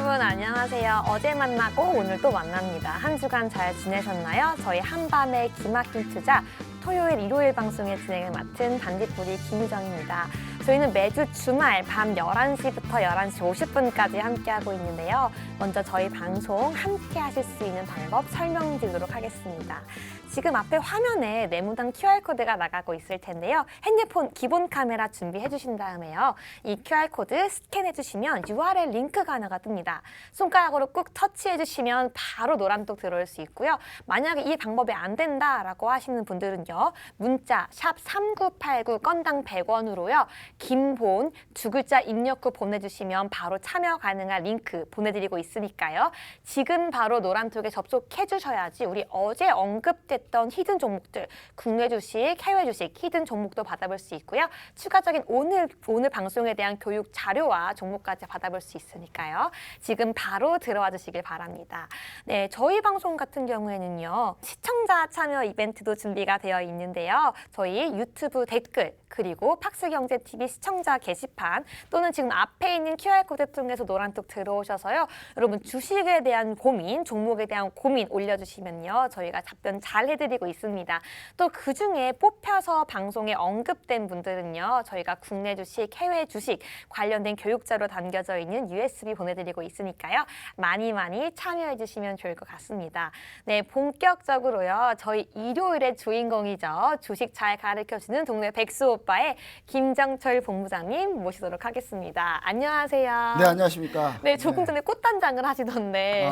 여러분 안녕하세요. 어제 만나고 오늘 또 만납니다. 한 주간 잘 지내셨나요? 저희 한밤의 기막힌 투자 토요일, 일요일 방송의 진행을 맡은 반딧불이 김유정입니다. 저희는 매주 주말 밤 11시부터 11시 50분까지 함께하고 있는데요. 먼저 저희 방송 함께 하실 수 있는 방법 설명드리도록 하겠습니다. 지금 앞에 화면에 네모난 QR코드가 나가고 있을 텐데요. 핸드폰 기본 카메라 준비해 주신 다음에요. 이 QR코드 스캔해 주시면 URL 링크가 하나가 뜹니다. 손가락으로 꾹 터치해 주시면 바로 노란톡 들어올 수 있고요. 만약에 이 방법이 안 된다라고 하시는 분들은요. 문자 샵 3989 건당 100원으로요. 김본 두 글자 입력 후 보내주시면 바로 참여 가능한 링크 보내드리고 있으니까요. 지금 바로 노란톡에 접속해 주셔야지 우리 어제 언급됐던 히든 종목들 국내 주식, 해외 주식, 히든 종목도 받아볼 수 있고요. 추가적인 오늘 방송에 대한 교육 자료와 종목까지 받아볼 수 있으니까요. 지금 바로 들어와 주시길 바랍니다. 네, 저희 방송 같은 경우에는요. 시청자 참여 이벤트도 준비가 되어 있는데요. 저희 유튜브 댓글 그리고 팍스경제TV 시청자 게시판 또는 지금 앞에 있는 QR코드 통해서 노란톡 들어오셔서요. 여러분 주식에 대한 고민, 종목에 대한 고민 올려주시면요. 저희가 답변 잘 해드리고 있습니다. 또 그중에 뽑혀서 방송에 언급된 분들은요. 저희가 국내 주식, 해외 주식 관련된 교육자로 담겨져 있는 USB 보내드리고 있으니까요. 많이 참여해 주시면 좋을 것 같습니다. 네, 본격적으로요. 저희 일요일의 주인공이죠. 주식 잘 가르쳐주는 동네 백수 오빠의 김정철 본부장님 모시도록 하겠습니다. 안녕하세요. 네, 안녕하십니까. 네, 조금 전에 꽃단장을 하시던데.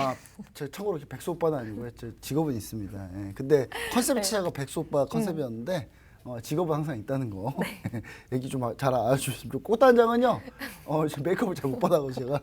제 참고로 이렇게 백수 오빠는 아니고요. 제 직업은 있습니다. 예. 근데 컨셉 자체가 백수 오빠 컨셉이었는데 직업은 항상 있다는 거 얘기 좀 잘 알아주시면 좋고 꽃단장은요. 지금 메이크업을 잘 못 받아서 제가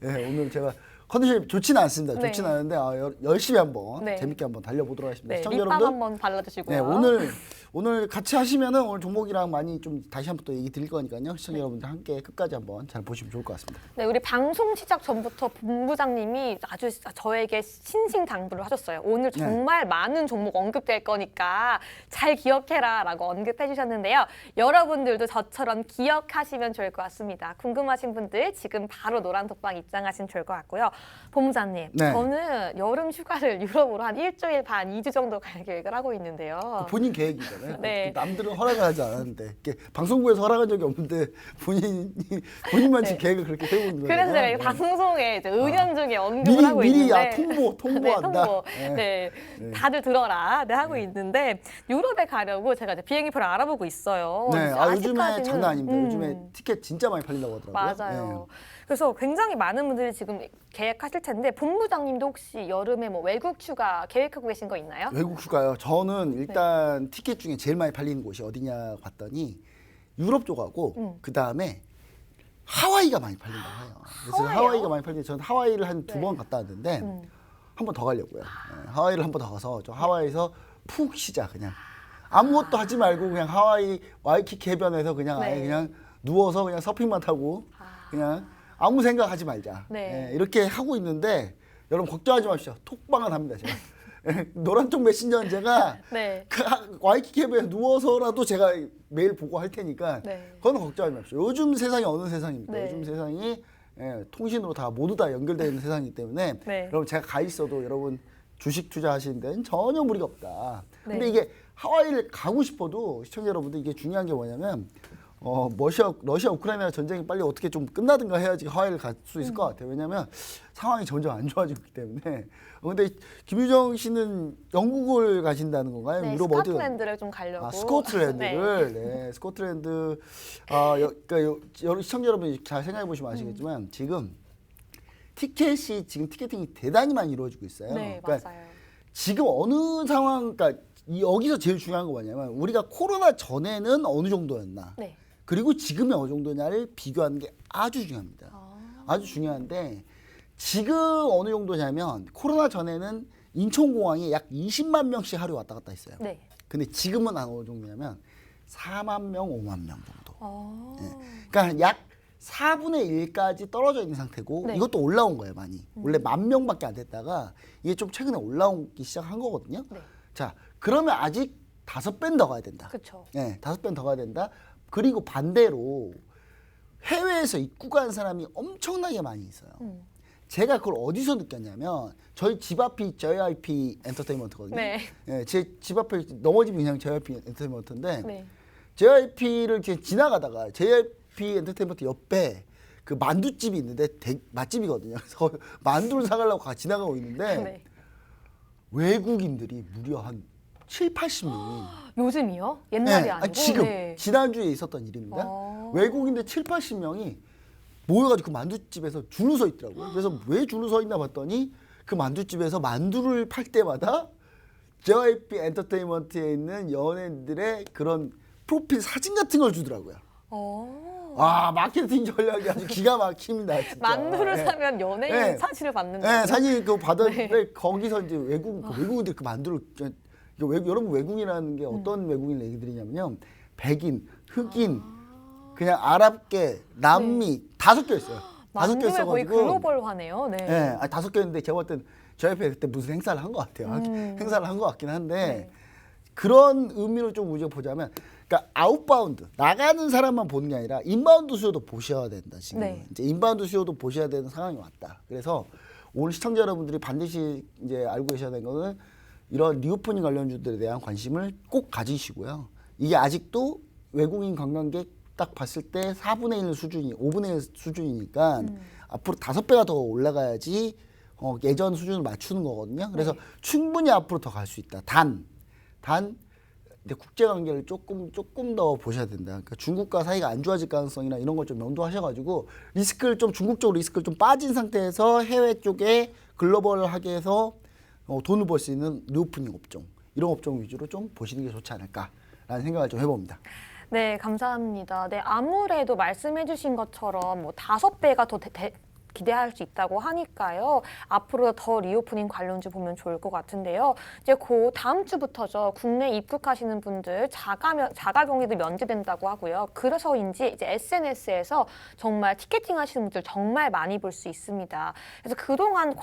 오늘 제가 컨디션이 좋지는 않습니다. 좋지는 않은데 열심히 한번 재밌게 한번 달려보도록 하겠습니다. 네, 시청자 립밤 여러분들 한번 발라주시고요. 네, 오늘 같이 하시면은 오늘 종목이랑 많이 좀 다시 한번 또 얘기 드릴 거니까요. 시청자 여러분들 함께 끝까지 한번 잘 보시면 좋을 것 같습니다. 네, 우리 방송 시작 전부터 본부장님이 아주 저에게 신신당부를 하셨어요. 오늘 정말 많은 종목 언급될 거니까 잘 기억해라라고 언급해 주셨는데요. 여러분들도 저처럼 기억하시면 좋을 것 같습니다. 궁금하신 분들 지금 바로 노란 독방 입장하시면 좋을 것 같고요. 본부장님, 저는 여름 휴가를 유럽으로 한 일주일 반, 2주 정도 갈 계획을 하고 있는데요. 본인 계획이잖아요. 네. 남들은 허락을 하지 않았는데 이렇게 방송국에서 허락한 적이 없는데 본인만 지금 계획을 그렇게 세우고 있는 거예요. 그래서 제가 이 방송에 이제 의견 중에 언급을 하고 있는데 통보한다. 통보. 네, 다들 들어라. 하고 있는데 유럽에 가려고 제가 이제 비행기표를 알아보고 있어요. 네, 요즘에 장난 아닙니다. 요즘에 티켓 진짜 많이 팔린다고 하더라고요. 맞아요. 그래서 굉장히 많은 분들이 지금 계획하실 텐데 본부장님도 혹시 여름에 뭐 외국 휴가 계획하고 계신 거 있나요? 외국 휴가요? 저는 일단 티켓 중에 제일 많이 팔리는 곳이 어디냐 봤더니 유럽 쪽하고 그 다음에 하와이가 많이 팔린다고 해요. 그래서 하와이가 많이 팔리는데 저는 하와이를 한 2번 갔다 왔는데 한 번 더 가려고요. 하와이를 한 번 더 가서 좀 하와이에서 푹 쉬자 그냥. 아무것도 하지 말고 그냥 하와이 와이키키 해변에서 그냥 아예 그냥 누워서 그냥 서핑만 타고 그냥 아무 생각하지 말자. 이렇게 하고 있는데 여러분 걱정하지 마십시오. 톡방은 합니다. 제가. 노란쪽 메신저는 제가 그 와이키키 해변에 누워서라도 제가 매일 보고 할 테니까 그거는 걱정하지 마십시오. 요즘 세상이 어느 세상입니까? 요즘 세상이 통신으로 다 모두 다 연결되어 있는 세상이기 때문에 여러분 제가 가 있어도 여러분 주식 투자하시는 데는 전혀 무리가 없다. 근데 이게 하와이를 가고 싶어도 시청자 여러분들 이게 중요한 게 뭐냐면 러시아 우크라이나 전쟁이 빨리 어떻게 좀 끝나든가 해야지 하와이를 갈 수 있을 것 같아요. 왜냐하면 상황이 점점 안 좋아지고 있기 때문에. 근데 김유정 씨는 영국을 가신다는 건가요? 네, 유럽 어디? 스코틀랜드를 좀 가려고. 스코틀랜드를. 스코틀랜드. 그러니까 시청자 여러분 잘 생각해 보시면 아시겠지만 지금 티켓이 지금 티켓팅이 대단히 많이 이루어지고 있어요. 네, 그러니까 맞아요. 지금 어느 상황, 그러니까 여기서 제일 중요한 거 뭐냐면 우리가 코로나 전에는 어느 정도였나, 그리고 지금이 어느 정도냐를 비교하는 게 아주 중요합니다. 아주 중요한데 지금 어느 정도냐면 코로나 전에는 인천공항에 약 20만 명씩 하루 왔다 갔다 했어요. 근데 지금은 어느 정도냐면 4만 명, 5만 명 정도. 그러니까 약 4분의 1까지 떨어져 있는 상태고 이것도 올라온 거예요, 많이. 원래 10,000명밖에 안 됐다가 이게 좀 최근에 올라오기 시작한 거거든요. 자, 그러면 아직 5배는 더 가야 된다. 그렇죠. 5배는 더 가야 된다. 그리고 반대로 해외에서 입국한 사람이 엄청나게 많이 있어요. 제가 그걸 어디서 느꼈냐면 저희 집 앞이 JYP 엔터테인먼트거든요. 네. 예, 제 집 앞에 넘어지면 그냥 JYP 엔터테인먼트인데 네. JYP를 지나가다가 JYP 엔터테인먼트 옆에 그 만두집이 있는데 맛집이거든요. 그래서 만두를 사가려고 지나가고 있는데 네. 외국인들이 무려 한 7, 80명이 요즘이요? 옛날이 아니고? 지금 네. 지난주에 있었던 일입니다. 어. 외국인들 7, 80명이 모여가지고 그 만두집에서 줄을 서 있더라고요. 그래서 왜 줄을 서 있나 봤더니 그 만두집에서 만두를 팔 때마다 JYP 엔터테인먼트에 있는 연예인들의 그런 프로필 사진 같은 걸 주더라고요. 아, 마케팅 전략이 아주 기가 막힙니다. 진짜. 만두를 네. 사면 연예인 네. 사진을 받는다. 네, 사진 그거 받았는데 거기서 이제 외국인들이 그 만두를 여러분 외국인이라는 게 어떤 외국인 얘기들이냐면요. 백인, 흑인, 그냥 아랍계, 남미 다 섞여 있어요. 다 섞여 만두에 거의 있어가지고. 글로벌화네요. 네. 네, 다 섞여 있는데 제가 봤을 땐 저희 앞에 그때 무슨 행사를 한 것 같아요. 행사를 한 것 같긴 한데 네. 그런 의미로 좀 우리가 보자면, 그러니까 아웃바운드 나가는 사람만 보는 게 아니라 인바운드 수요도 보셔야 된다. 지금 네. 이제 인바운드 수요도 보셔야 되는 상황이 왔다. 그래서 오늘 시청자 여러분들이 반드시 이제 알고 계셔야 되는 거는 이런 리오프닝 관련주들에 대한 관심을 꼭 가지시고요. 이게 아직도 외국인 관광객 딱 봤을 때 4분의 1 수준이 5분의 1 수준이니까 앞으로 5배가 더 올라가야지 예전 수준을 맞추는 거거든요. 그래서 충분히 앞으로 더 갈 수 있다. 단 근데 국제 관계를 조금 더 보셔야 된다. 그러니까 중국과 사이가 안 좋아질 가능성이나 이런 걸 좀 명도하셔가지고 리스크를 좀 중국적으로 리스크를 좀 빠진 상태에서 해외 쪽에 글로벌하게 해서 돈을 벌 수 있는 리오프닝 업종 이런 업종 위주로 좀 보시는 게 좋지 않을까라는 생각을 좀 해봅니다. 네, 감사합니다. 네, 아무래도 말씀해주신 것처럼 뭐 5배가 더 기대할 수 있다고 하니까요. 앞으로 더 리오프닝 관련주 보면 좋을 것 같은데요. 이제 그 다음 주부터죠. 국내 입국하시는 분들 자가격리도 면제된다고 하고요. 그래서인지 이제 SNS에서 정말 티켓팅 하시는 분들 정말 많이 볼 수 있습니다. 그래서 그동안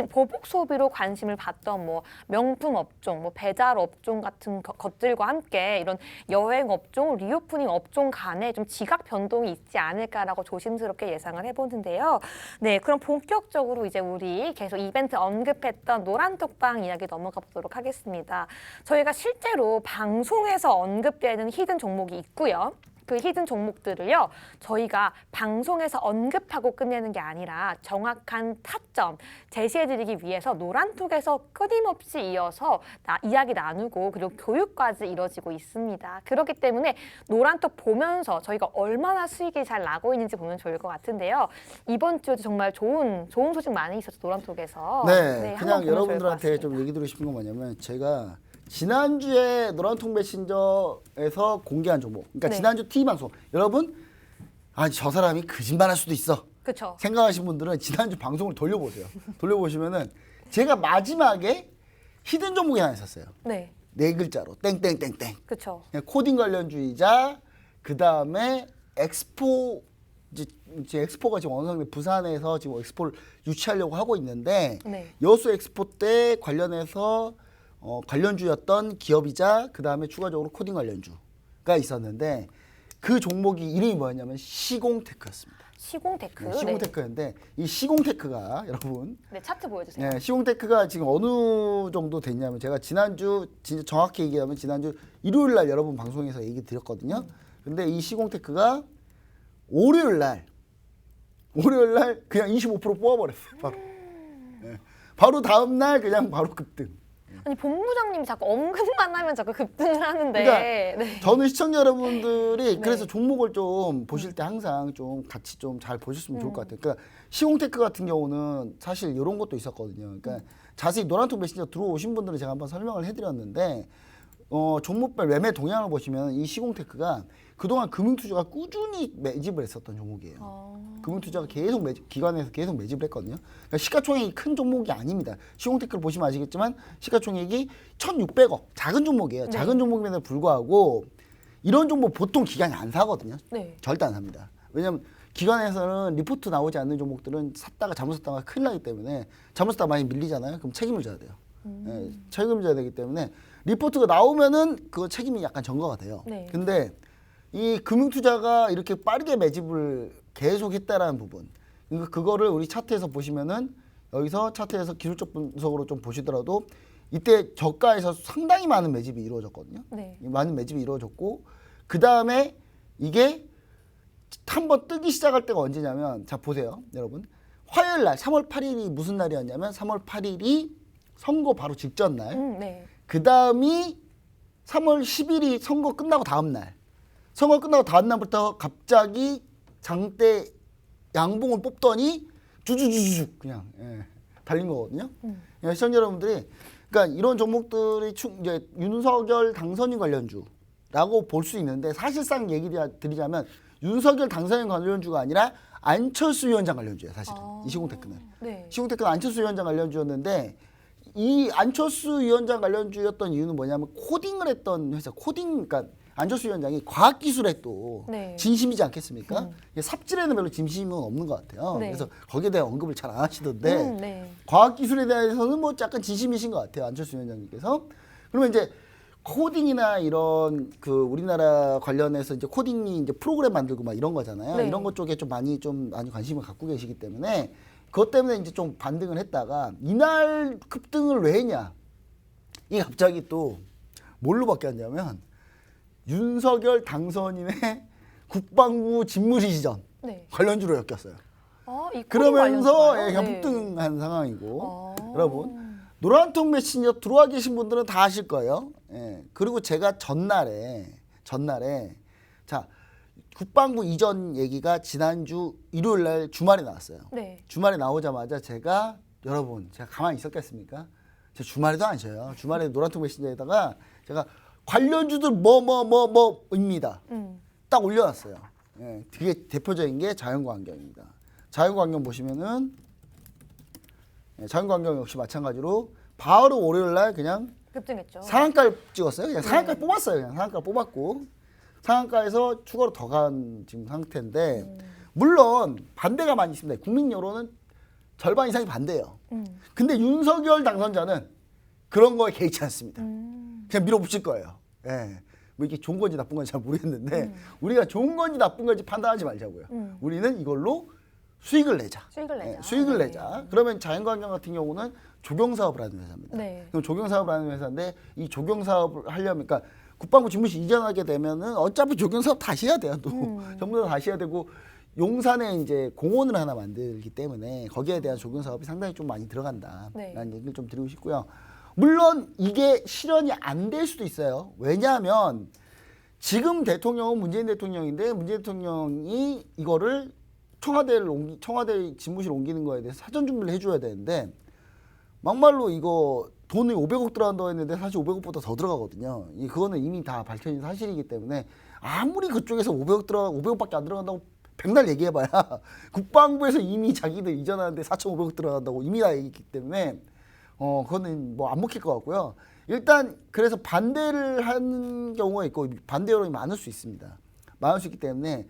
보복 소비로 관심을 받던 뭐 명품 업종, 뭐 배달 업종 같은 것들과 함께 이런 여행 업종, 리오프닝 업종 간에 좀 지각 변동이 있지 않을까라고 조심스럽게 예상을 해보는데요. 네, 그럼 본격적으로 이제 우리 계속 이벤트 언급했던 노란톡방 이야기 넘어가 보도록 하겠습니다. 저희가 실제로 방송에서 언급되는 히든 종목이 있고요. 그 히든 종목들을요, 저희가 방송에서 언급하고 끝내는 게 아니라 정확한 타점 제시해드리기 위해서 노란톡에서 끊임없이 이어서 이야기 나누고 그리고 교육까지 이뤄지고 있습니다. 그렇기 때문에 노란톡 보면서 저희가 얼마나 수익이 잘 나고 있는지 보면 좋을 것 같은데요. 이번 주에도 정말 좋은 소식 많이 있었죠, 노란톡에서. 네, 한번 그냥 보면 좋을 것 여러분들한테 좀 같습니다. 얘기 드리고 싶은 건 뭐냐면 제가 지난주에 노란통 메신저에서 공개한 종목, 그러니까 네. 지난주 TV 방송 여러분 저 사람이 거짓말할 수도 있어 그렇죠. 생각하신 분들은 지난주 방송을 돌려보세요. 돌려보시면은 제가 마지막에 히든 종목이 하나 있었어요. 네, 네 글자로 땡땡땡땡. 그렇죠. 그냥 코딩 관련주의자, 그 다음에 엑스포 이제 엑스포가 지금 어느 정도 부산에서 지금 엑스포를 유치하려고 하고 있는데 네. 여수 엑스포 때 관련해서 관련주였던 기업이자 그 다음에 추가적으로 코딩 관련주가 있었는데 그 종목이 이름이 뭐였냐면 시공테크였습니다. 시공테크. 네, 시공테크였는데 이 시공테크가 여러분 네, 차트 보여주세요. 네, 시공테크가 지금 어느 정도 됐냐면 제가 지난주 진짜 정확히 얘기하면 지난주 일요일 날 여러분 방송에서 얘기 드렸거든요. 근데 이 시공테크가 월요일 날 그냥 25% 뽑아버렸어요. 바로. 네. 바로 다음 날 그냥 바로 급등. 아니 본부장님이 자꾸 언급만 하면 자꾸 급등을 하는데. 그러니까 네. 저는 시청자 여러분들이 그래서 종목을 좀 보실 때 항상 좀 같이 좀 잘 보셨으면 좋을 것 같아요. 그러니까 시공테크 같은 경우는 사실 이런 것도 있었거든요. 그러니까 자세히 노란톡 메신저 들어오신 분들은 제가 한번 설명을 해드렸는데 종목별 매매 동향을 보시면 이 시공테크가 그동안 금융투자가 꾸준히 매집을 했었던 종목이에요. 금융투자가 계속 기관에서 계속 매집을 했거든요. 그러니까 시가총액이 큰 종목이 아닙니다. 시공테크를 보시면 아시겠지만 시가총액이 1,600억 작은 종목이에요. 네. 작은 종목임에도 불구하고 이런 종목 보통 기관이 안 사거든요. 네. 절대 안 삽니다. 왜냐하면 기관에서는 리포트 나오지 않는 종목들은 샀다가 잘못 샀다가 큰일 나기 때문에 잘못 샀다가 많이 밀리잖아요. 그럼 책임을 져야 돼요. 예, 책임을 져야 되기 때문에 리포트가 나오면은 그 책임이 약간 전가가 돼요. 네. 근데 이 금융투자가 이렇게 빠르게 매집을 계속했다라는 부분, 그거를 우리 차트에서 보시면은 여기서 차트에서 기술적 분석으로 좀 보시더라도 이때 저가에서 상당히 많은 매집이 이루어졌거든요. 네. 많은 매집이 이루어졌고 그 다음에 이게 한번 뜨기 시작할 때가 언제냐면 자 보세요 여러분 화요일 날 3월 8일이 무슨 날이었냐면 3월 8일이 선거 바로 직전 날 네. 그 다음이 3월 10일이 선거 끝나고 다음 날 선거 끝나고 다음 날부터 갑자기 장대 양봉을 뽑더니 주주주주 그냥 달린 거거든요. 시청자 여러분들이 그러니까 이런 종목들이 이제 윤석열 당선인 관련주라고 볼 수 있는데 사실상 얘기 드리자면 윤석열 당선인 관련주가 아니라 안철수 위원장 관련주예요. 사실은 이 시공테크는. 네. 시공테크는 안철수 위원장 관련주였는데 이 안철수 위원장 관련주였던 이유는 뭐냐면 코딩을 했던 회사 그러니까 안철수 위원장이 과학기술에 또 네. 진심이지 않겠습니까? 삽질에는 별로 진심은 없는 것 같아요. 네. 그래서 거기에 대한 언급을 잘 안 하시던데 네. 과학기술에 대해서는 뭐 약간 진심이신 것 같아요. 안철수 위원장님께서. 그러면 이제 코딩이나 이런 그 우리나라 관련해서 이제 코딩이 이제 프로그램 만들고 막 이런 거잖아요. 네. 이런 것 쪽에 좀 많이 관심을 갖고 계시기 때문에 그것 때문에 이제 좀 반등을 했다가 이날 급등을 왜 했냐? 이게 갑자기 또 뭘로 바뀌었냐면 윤석열 당선인의 국방부 집무실이전 네. 관련주로 엮였어요. 이 그러면서 관련주가요? 그냥 네. 폭등한 상황이고 여러분 노란통 메신저 들어와 계신 분들은 다 아실 거예요. 예. 그리고 제가 전날에 자 국방부 이전 얘기가 지난주 일요일 날 주말에 나왔어요. 네. 주말에 나오자마자 제가 가만히 있었겠습니까? 제가 주말에도 안 쉬어요. 주말에 노란통 메신저에다가 제가 관련주들 뭐입니다. 딱 올려놨어요. 예, 그게 대표적인 게 자연광경입니다. 자연광경 보시면은 자연광경 역시 마찬가지로 바로 월요일 날 그냥 급등했죠. 상한가를 찍었어요. 그냥 상한가 뽑았어요. 그냥 상한가 뽑았고 상한가에서 추가로 더 간 지금 상태인데 물론 반대가 많이 있습니다. 국민 여론은 절반 이상이 반대예요. 근데 윤석열 당선자는 그런 거에 개의치 않습니다. 그냥 밀어붙일 거예요. 예. 뭐 이게 좋은 건지 나쁜 건지 잘 모르겠는데 우리가 좋은 건지 나쁜 건지 판단하지 말자고요. 우리는 이걸로 수익을 내자. 수익을 네. 내자. 그러면 자연광경 같은 경우는 조경사업을 하는 회사입니다. 네. 그럼 조경사업을 하는 회사인데 이 조경사업을 하려면 그러니까 국방부 집무실 이전하게 되면은 어차피 조경사업 다시 해야 돼요. 또 전부 다 다시 해야 되고 용산에 이제 공원을 하나 만들기 때문에 거기에 대한 조경사업이 상당히 좀 많이 들어간다라는 네. 얘기를 좀 드리고 싶고요. 물론 이게 실현이 안 될 수도 있어요. 왜냐하면 지금 대통령은 문재인 대통령인데 문재인 대통령이 이거를 청와대 집무실 옮기는 거에 대해서 사전 준비를 해줘야 되는데 막말로 이거 돈이 500억 들어간다고 했는데 사실 500억보다 더 들어가거든요. 그거는 이미 다 밝혀진 사실이기 때문에 아무리 그쪽에서 500억밖에 안 들어간다고 백날 얘기해봐야 국방부에서 이미 자기들 이전하는데 4,500억 들어간다고 이미 다 얘기했기 때문에 그거는 뭐 안 먹힐 것 같고요. 일단 그래서 반대를 하는 경우가 있고 반대 여론이 많을 수 있습니다. 많을 수 있기 때문에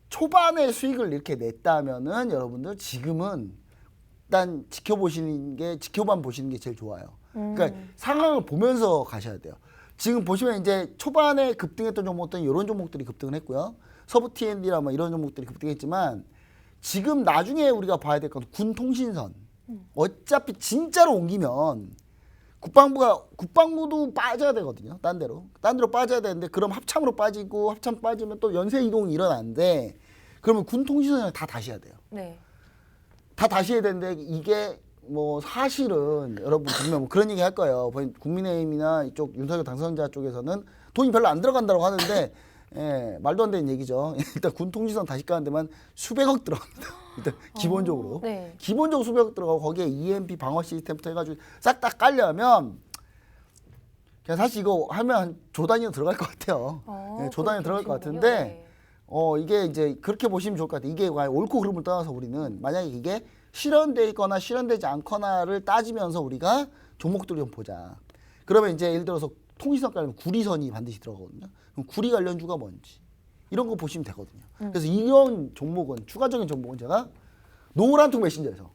초반에 수익을 이렇게 냈다면은 여러분들 지금은 일단 지켜만 보시는 게 제일 좋아요. 그러니까 상황을 보면서 가셔야 돼요. 지금 보시면 이제 초반에 급등했던 종목들은 이런 종목들이 급등을 했고요. 서부 T&D나 뭐 이런 종목들이 급등했지만 지금 나중에 우리가 봐야 될 건 군통신선. 어차피 진짜로 옮기면 국방부도 빠져야 되거든요. 딴 데로 빠져야 되는데 그럼 합참으로 빠지고 합참 빠지면 또 연쇄 이동이 일어나는데 그러면 군통신선을 다 다시 해야 돼요. 네. 다 다시 해야 되는데 이게 뭐 사실은 여러분 분명 뭐 그런 얘기 할 거예요. 국민의힘이나 이쪽 윤석열 당선자 쪽에서는 돈이 별로 안 들어간다고 하는데 말도 안 되는 얘기죠. 일단 군통신선 다시 까는 데만 수백억 들어갑니다. 일단 기본적으로. 네. 기본적으로 수백억 들어가고 거기에 EMP 방어 시스템부터 해가지고 싹 다 깔려면 그냥 사실 이거 하면 한 조단위로 들어갈 것 같아요. 조단위로 들어갈 것 같은데 이게 이제 그렇게 보시면 좋을 것 같아요. 이게 옳고 그름을 떠나서 우리는 만약에 이게 실현돼 있거나 실현되지 않거나를 따지면서 우리가 종목들을 좀 보자. 그러면 이제 예를 들어서 통신선 깔면 구리선이 반드시 들어가거든요. 그럼 구리 관련주가 뭔지 이런 거 보시면 되거든요. 그래서 이런 종목은 추가적인 종목은 제가 노란통 메신저에서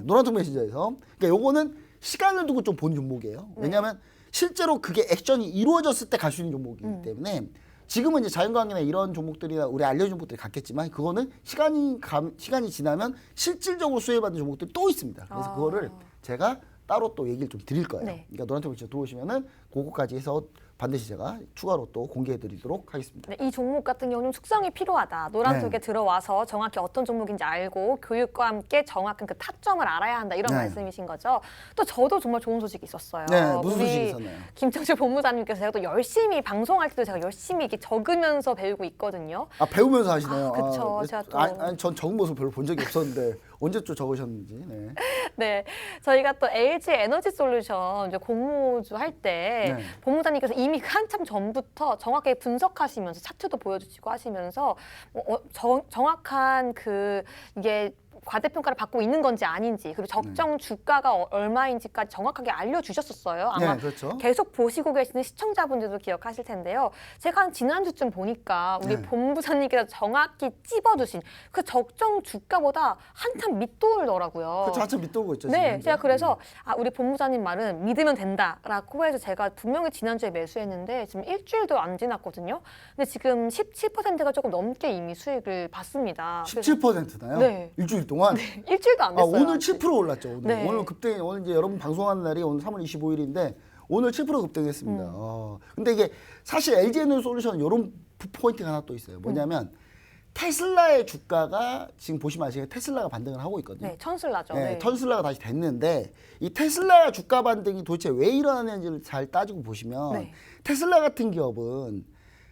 노란통 메신저에서 그러니까 요거는 시간을 두고 좀 본 종목이에요. 왜냐하면 실제로 그게 액션이 이루어졌을 때 갈 수 있는 종목이기 때문에 지금은 이제 자연광이나 이런 종목들이나 우리 알려준 종목들이 같겠지만 그거는 시간이 지나면 실질적으로 수혜받는 종목들이 또 있습니다. 그래서 그거를 제가 따로 또 얘기를 좀 드릴 거예요. 네. 그러니까 노란테블릿 들어오시면은 그거까지 해서 반드시 제가 추가로 또 공개해드리도록 하겠습니다. 네, 이 종목 같은 경우는 숙성이 필요하다. 노란톡에 네. 들어와서 정확히 어떤 종목인지 알고 교육과 함께 정확한 그 타점을 알아야 한다. 이런 네. 말씀이신 거죠. 또 저도 정말 좋은 소식이 있었어요. 네, 무슨 우리 소식이 있었나요? 김정실 본부장님께서 제가 또 열심히 방송할 때도 제가 열심히 이렇게 적으면서 배우고 있거든요. 아, 배우면서 하시네요. 그쵸. 네. 제가 또- 아니, 전 적은 모습 별로 본 적이 없었는데 언제 또 적으셨는지. 네. 네, 저희가 또 LG 에너지 솔루션 이제 공모주 할 때 네. 본부장님께서 이미 한참 전부터 정확하게 분석하시면서 차트도 보여주시고 하시면서 정확한 그 이게 과대평가를 받고 있는 건지 아닌지 그리고 적정 주가가 얼마인지까지 정확하게 알려주셨었어요. 아마 네, 그렇죠. 계속 보시고 계시는 시청자분들도 기억하실 텐데요. 제가 한 지난주쯤 보니까 우리 네. 본부장님께서 정확히 찝어주신 그 적정 주가보다 한참 밑돌더라고요. 그렇죠. 한참 밑돌고 있죠. 네, 지금. 제가 그래서 우리 본부장님 말은 믿으면 된다라고 해서 제가 분명히 지난주에 매수했는데 지금 일주일도 안 지났거든요. 근데 지금 17%가 조금 넘게 이미 수익을 봤습니다. 17%나요? 네. 일주일 동안? 일주일도 안 됐어요. 오늘 7% 올랐죠. 오늘. 네. 오늘 급등, 오늘 이제 여러분 방송하는 날이 오늘 3월 25일인데 오늘 7% 급등했습니다. 근데 이게 사실 LG에너지솔루션 이런 포인트가 하나 또 있어요. 뭐냐면 테슬라의 주가가 지금 보시면 아시겠지만 테슬라가 반등을 하고 있거든요. 네, 천슬라죠. 네, 네. 테슬라가 다시 됐는데 이 테슬라 주가 반등이 도대체 왜 일어나는지를 잘 따지고 보시면 네. 테슬라 같은 기업은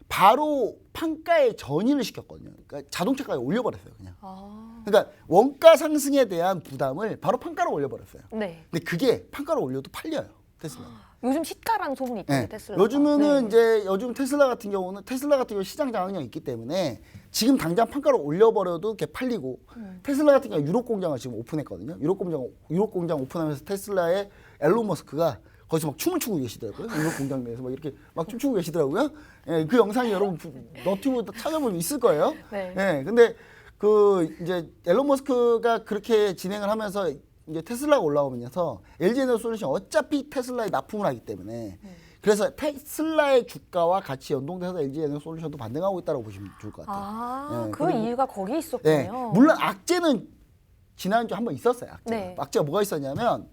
바로 판가의 전이를 시켰거든요. 그러니까 자동차가에 올려버렸어요, 그냥. 그러니까 원가 상승에 대한 부담을 바로 판가로 올려버렸어요. 네. 근데 그게 판가로 올려도 팔려요, 테슬라. 요즘 시가라는 소문이 있던데 네. 테슬라. 요즘은 이제 요즘 테슬라 같은 경우는 시장 장악력이 있기 때문에 지금 당장 판가로 올려버려도 이렇게 팔리고 테슬라 같은 경우 유럽 공장을 지금 오픈했거든요. 유럽 공장 오픈하면서 테슬라의 앨런 머스크가 거기서 막 춤을 추고 계시더라고요. 유럽 공장 내에서 막 이렇게 막 춤추고 계시더라고요. 예, 그 영상이 여러분 너튜브 찾아보면 있을 거예요. 네. 예, 근데 그 이제 앨런 머스크가 그렇게 진행을 하면서 이제 테슬라가 올라오면서 LG에너지솔루션 어차피 테슬라에 납품을 하기 때문에 그래서 테슬라의 주가와 같이 연동돼서 LG에너지솔루션도 반등하고 있다고 보시면 좋을 것 같아요. 예, 그 그리고- 이유가 거기 있었군요. 네, 물론 악재는 지난주 한번 있었어요. 악재가. 네. 악재가 뭐가 있었냐면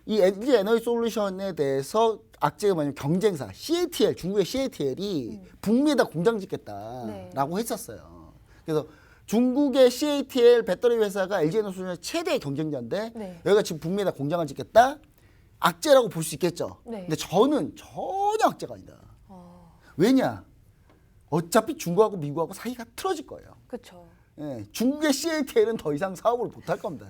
이 LG에너지솔루션에 대해서 악재가 뭐냐면 경쟁사 CATL 중국의 CATL이 북미에다 공장 짓겠다라고 네. 했었어요. 그래서 중국의 CATL 배터리 회사가 LG에너지솔루션의 최대 경쟁자인데 네. 여기가 지금 북미에다 공장을 짓겠다? 악재라고 볼 수 있겠죠. 네. 근데 저는 전혀 악재가 아니다. 왜냐? 어차피 중국하고 미국하고 사이가 틀어질 거예요. 그렇죠. 예, 중국의 CATL은 더 이상 사업을 못 할 겁니다.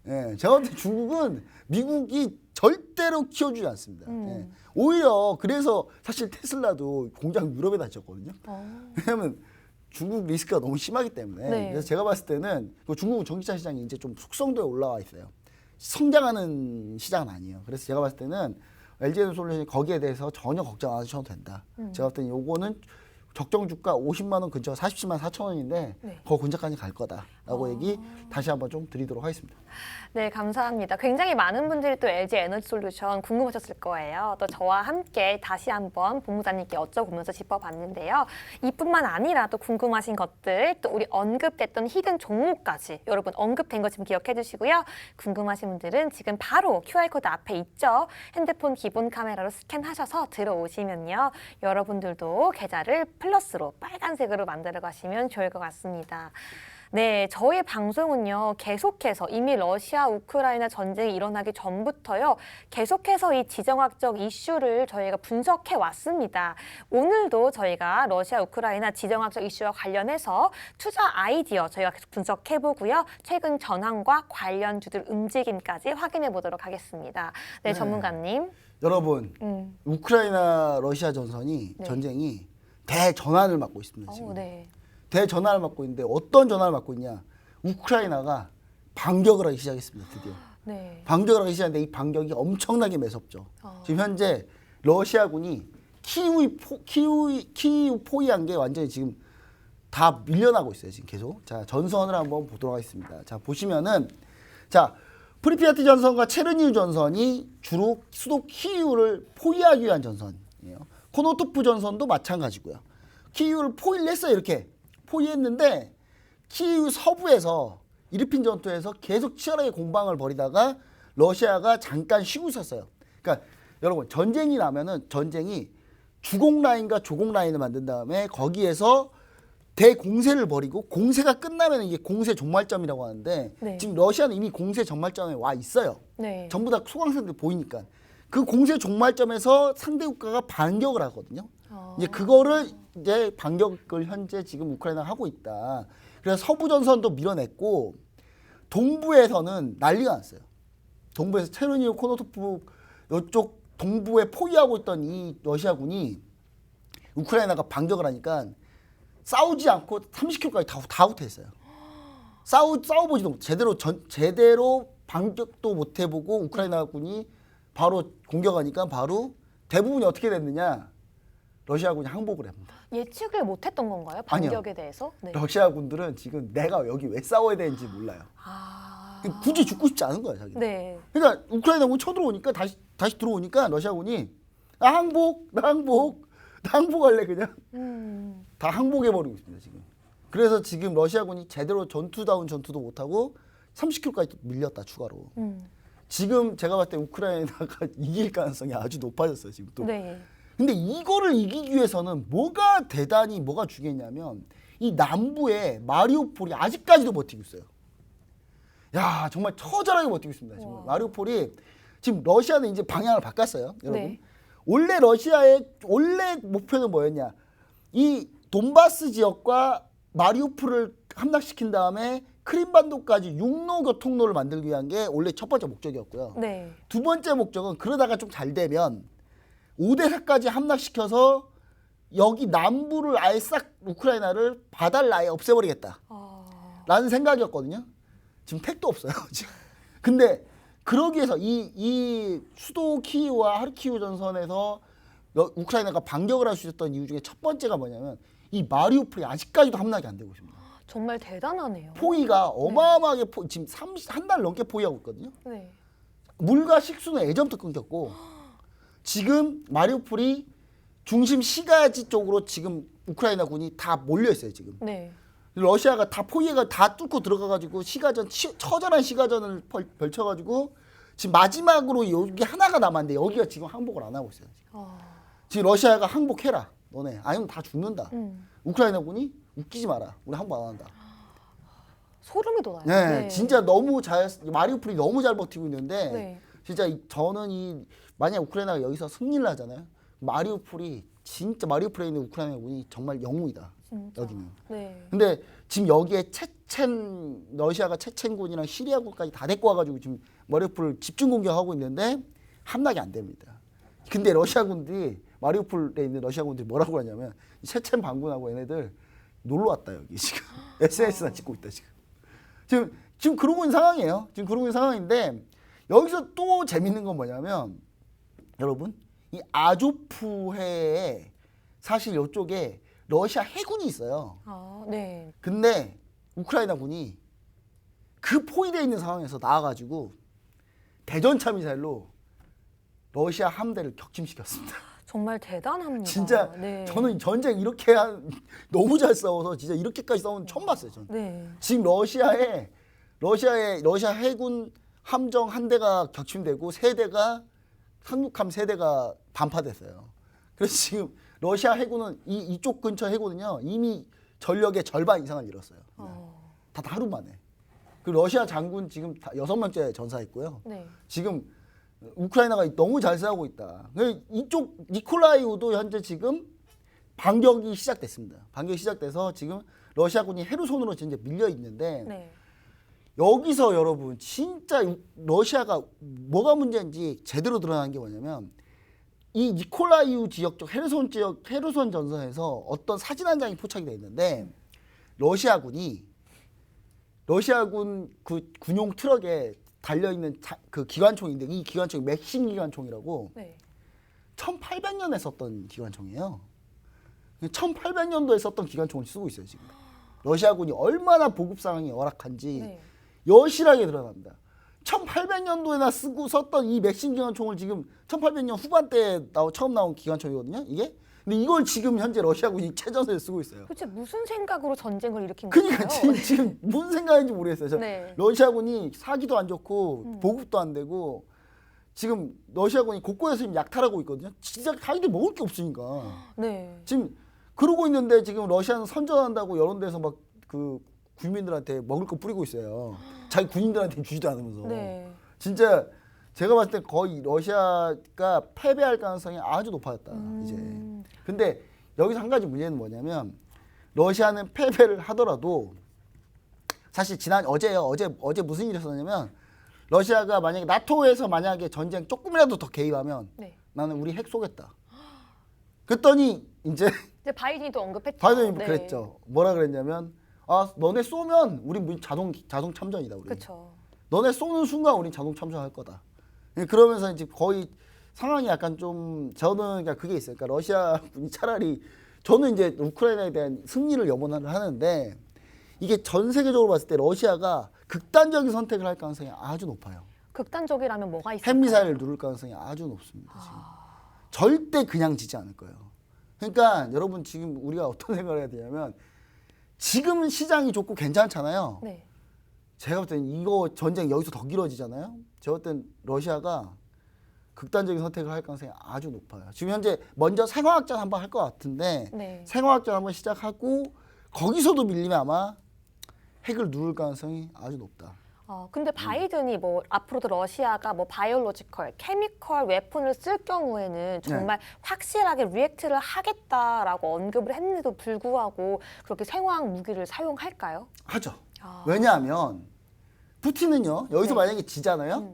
예, 제가 볼 때 중국은 미국이 절대로 키워주지 않습니다. 예, 오히려 그래서 사실 테슬라도 공장 유럽에다 짓었거든요. 왜냐하면 중국 리스크가 너무 심하기 때문에. 네. 그래서 제가 봤을 때는 그 중국 전기차 시장이 이제 좀 숙성도에 올라와 있어요. 성장하는 시장은 아니에요. 그래서 제가 봤을 때는 LG에너지솔루션이 거기에 대해서 전혀 걱정 안 하셔도 된다. 제가 봤을 때는 요거는 적정 주가 50만 원 근처 47만 4천 원인데 네. 그 근처까지 갈 거다라고 얘기 다시 한번 좀 드리도록 하겠습니다. 네, 감사합니다. 굉장히 많은 분들이 또 LG 에너지 솔루션 궁금하셨을 거예요. 또 저와 함께 다시 한번 본부장님께 여쭤보면서 짚어봤는데요. 이뿐만 아니라 또 궁금하신 것들, 또 우리 언급됐던 히든 종목까지 여러분 언급된 거 지금 기억해 주시고요. 궁금하신 분들은 지금 바로 QR코드 앞에 있죠. 핸드폰 기본 카메라로 스캔하셔서 들어오시면요. 여러분들도 계좌를 플러스로 빨간색으로 만들어 가시면 좋을 것 같습니다. 네, 저희 방송은요, 계속해서 이미 러시아, 우크라이나 전쟁이 일어나기 전부터요, 계속해서 이 지정학적 이슈를 저희가 분석해 왔습니다. 오늘도 저희가 러시아, 우크라이나 지정학적 이슈와 관련해서 투자 아이디어 저희가 계속 분석해 보고요, 최근 전환과 관련주들 움직임까지 확인해 보도록 하겠습니다. 네, 네. 전문가님. 여러분, 우크라이나 러시아 전선이 네. 전쟁이 대전환을 맞고 있습니다. 지금. 네. 대전환을 맞고 있는데 어떤 전환을 맞고 있냐? 우크라이나가 반격을 하기 시작했습니다. 드디어. 네. 반격을 하기 시작했는데 이 반격이 엄청나게 매섭죠. 지금 현재 러시아군이 키우 포위한 게 완전히 지금 다 밀려나고 있어요. 지금 계속. 자, 전선을 한번 보도록 하겠습니다. 자, 보시면은 자, 프리피아티 전선과 체르니우 전선이 주로 수도 키우를 포위하기 위한 전선이에요. 코노토프 전선도 마찬가지고요. 키이우를 포위를 했어요. 이렇게 포위했는데 키이우 서부에서 이르핀 전투에서 계속 치열하게 공방을 벌이다가 러시아가 잠깐 쉬고 있었어요. 그러니까 여러분 전쟁이 나면은 전쟁이 주공 라인과 조공 라인을 만든 다음에 거기에서 대공세를 벌이고 공세가 끝나면 이게 공세 종말점이라고 하는데 네. 지금 러시아는 이미 공세 종말점에 와 있어요. 네. 전부 다 소강생들 보이니까 그 공세 종말점에서 상대 국가가 반격을 하거든요. 이제 그거를 이제 반격을 현재 지금 우크라이나가 하고 있다. 그래서 서부 전선도 밀어냈고 동부에서는 난리가 났어요. 동부에서 체르니우 코노토프 이쪽 동부에 포위하고 있던 이 러시아군이 우크라이나가 반격을 하니까 싸우지 않고 30km까지 다 후퇴했어요. 싸워보지도 못 제대로 반격도 못 해보고 우크라이나군이 바로 공격하니까 바로 대부분이 어떻게 됐느냐? 러시아군이 항복을 합니다. 예측을 못했던 건가요? 반격에 대해서? 네. 러시아군들은 지금 내가 여기 왜 싸워야 되는지 몰라요. 아. 굳이 죽고 싶지 않은 거야, 자기. 네. 그러니까 우크라이나군이 쳐들어오니까 다시 들어오니까 러시아군이 나 항복할래 그냥. 다 항복해버리고 있습니다, 지금. 그래서 지금 러시아군이 제대로 전투다운 전투도 못하고 30km까지 밀렸다, 추가로. 지금 제가 봤을 때 우크라이나가 이길 가능성이 아주 높아졌어요, 지금 또. 네. 근데 이거를 이기기 위해서는 뭐가 중요했냐면 이 남부의 마리우폴이 아직까지도 버티고 있어요. 야, 정말 처절하게 버티고 있습니다, 지금. 와. 마리우폴이 지금 러시아는 이제 방향을 바꿨어요, 여러분. 네. 원래 러시아의 원래 목표는 뭐였냐? 이 돈바스 지역과 마리우폴을 함락시킨 다음에 크림반도까지 육로 교통로를 만들기 위한 게 원래 첫 번째 목적이었고요. 네. 두 번째 목적은 그러다가 좀 잘 되면 오데사까지 함락시켜서 여기 남부를 아예 싹 우크라이나를 바다를 아예 없애버리겠다. 라는 생각이었거든요. 지금 택도 없어요. 지금. 근데 그러기 위해서 이 수도 키이우와 하르키우 전선에서 우크라이나가 반격을 할 수 있었던 이유 중에 첫 번째가 뭐냐면 이 마리우폴이 아직까지도 함락이 안 되고 있습니다. 정말 대단하네요. 포위가 어마어마하게 지금 한 달 넘게 포위하고 있거든요. 네. 물과 식수는 예전부터 끊겼고 지금 마리우폴이 중심 시가지 쪽으로 지금 우크라이나 군이 다 몰려 있어요, 지금. 네. 러시아가 다 포위가 다 뚫고 들어가가지고 처절한 시가전을 벌쳐가지고 지금 마지막으로 여기 하나가 남았는데 여기가 지금 항복을 안 하고 있어요. 지금 러시아가 항복해라, 너네. 아니면 다 죽는다. 우크라이나군이 웃기지 마라, 우리 항복 안 한다. 소름이 돋아요. 네, 진짜 마리우폴이 너무 잘 버티고 있는데 네. 진짜 저는 만약 우크라이나가 여기서 승리를 하잖아요. 마리우폴에 있는 우크라이나군이 정말 영웅이다. 진짜. 여기는. 네. 근데 지금 여기에 러시아가 체첸군이랑 시리아군까지 다 데리고 와가지고 지금 마리우폴을 집중 공격하고 있는데 함락이 안 됩니다. 근데 마리우폴에 있는 러시아군들이 뭐라고 하냐면 체첸 반군하고 얘네들 놀러 왔다 여기 지금 SNS나 찍고 있다 지금 그러고 있는 상황이에요. 지금 그러고 있는 상황인데 여기서 또 재밌는 건 뭐냐면 여러분 이 아조프해에 사실 이쪽에 러시아 해군이 있어요. 네. 근데 우크라이나군이 그 포위되어 있는 상황에서 나와가지고 대전차 미사일로 러시아 함대를 격침시켰습니다. 정말 대단합니다. 진짜 네. 저는 전쟁 이렇게 너무 잘 싸워서 진짜 이렇게까지 싸우는 처음 봤어요. 저는. 네. 지금 러시아 해군 함정 한 대가 격침되고 상륙함 세 대가 반파됐어요. 그래서 지금 러시아 해군은 이쪽 근처 해군은요 이미 전력의 절반 이상을 잃었어요. 다 하루 만에. 그 러시아 장군 지금 6명째 전사했고요. 네. 지금 우크라이나가 너무 잘 싸우고 있다. 이쪽 니콜라이우도 현재 지금 반격이 시작됐습니다. 반격이 시작돼서 지금 러시아군이 헤르손으로 이제 밀려 있는데 네. 여기서 여러분 진짜 러시아가 뭐가 문제인지 제대로 드러난 게 뭐냐면 이 니콜라이우 지역 쪽 헤르손 전선에서 어떤 사진 한 장이 포착이 돼 있는데 러시아군 그 군용 트럭에 달려있는 그 기관총인데 이 기관총이 맥심 기관총이라고 네. 1800년에 썼던 기관총이에요. 1800년도에 썼던 기관총을 쓰고 있어요 지금. 러시아군이 얼마나 보급 상황이 열악한지 네. 여실하게 드러납니다. 1800년도에나 썼던 이 맥심 기관총을 지금 1800년 후반대에 처음 나온 기관총이거든요. 이게 근데 이걸 지금 현재 러시아군이 최전선에 쓰고 있어요. 도대체 무슨 생각으로 전쟁을 일으킨 그러니까 걸까요? 지금 무슨 생각인지 모르겠어요. 네. 러시아군이 사기도 안 좋고 보급도 안 되고 지금 러시아군이 곳곳에서 지금 약탈하고 있거든요. 진짜 자기들 먹을 게 없으니까. 네. 지금 그러고 있는데 지금 러시아는 선전한다고 여러 데서 막 그 군민들한테 먹을 거 뿌리고 있어요. 자기 군인들한테 주지도 않으면서. 네. 진짜 제가 봤을 때 거의 러시아가 패배할 가능성이 아주 높아졌다. 이제. 근데 여기서 한 가지 문제는 뭐냐면 러시아는 패배를 하더라도 사실 어제 무슨 일이 있었냐면 러시아가 만약에 나토에서 만약에 전쟁 조금이라도 더 개입하면 네. 나는 우리 핵 쏘겠다. 그랬더니 이제 바이든이 또 언급했죠. 바이든이 네. 그랬죠. 뭐라 그랬냐면 너네 쏘면 우리 자동 참전이다 우리. 그렇죠. 너네 쏘는 순간 우린 자동 참전할 거다. 그러면서 이제 거의 상황이 약간 좀 저는 그러니까 그게 있어요. 그러니까 러시아군이 차라리 저는 이제 우크라이나에 대한 승리를 염원을 하는데 이게 전 세계적으로 봤을 때 러시아가 극단적인 선택을 할 가능성이 아주 높아요. 극단적이라면 뭐가 있을까요? 핵미사일을 누를 가능성이 아주 높습니다. 지금. 절대 그냥 지지 않을 거예요. 그러니까 여러분 지금 우리가 어떤 생각을 해야 되냐면 지금은 시장이 좋고 괜찮잖아요. 네. 제가 볼 때는 이거 전쟁 여기서 더 길어지잖아요. 제가 볼 땐 러시아가 극단적인 선택을 할 가능성이 아주 높아요. 지금 현재 먼저 생화학전 한번 할 것 같은데 네. 생화학전 한번 시작하고 거기서도 밀리면 아마 핵을 누를 가능성이 아주 높다. 근데 바이든이 뭐 앞으로도 러시아가 뭐 바이올로지컬, 케미컬 웨폰을 쓸 경우에는 정말 확실하게 리액트를 하겠다라고 언급을 했는데도 불구하고 그렇게 생화학 무기를 사용할까요? 하죠. 왜냐하면 푸틴은요. 여기서 네. 만약에 지잖아요.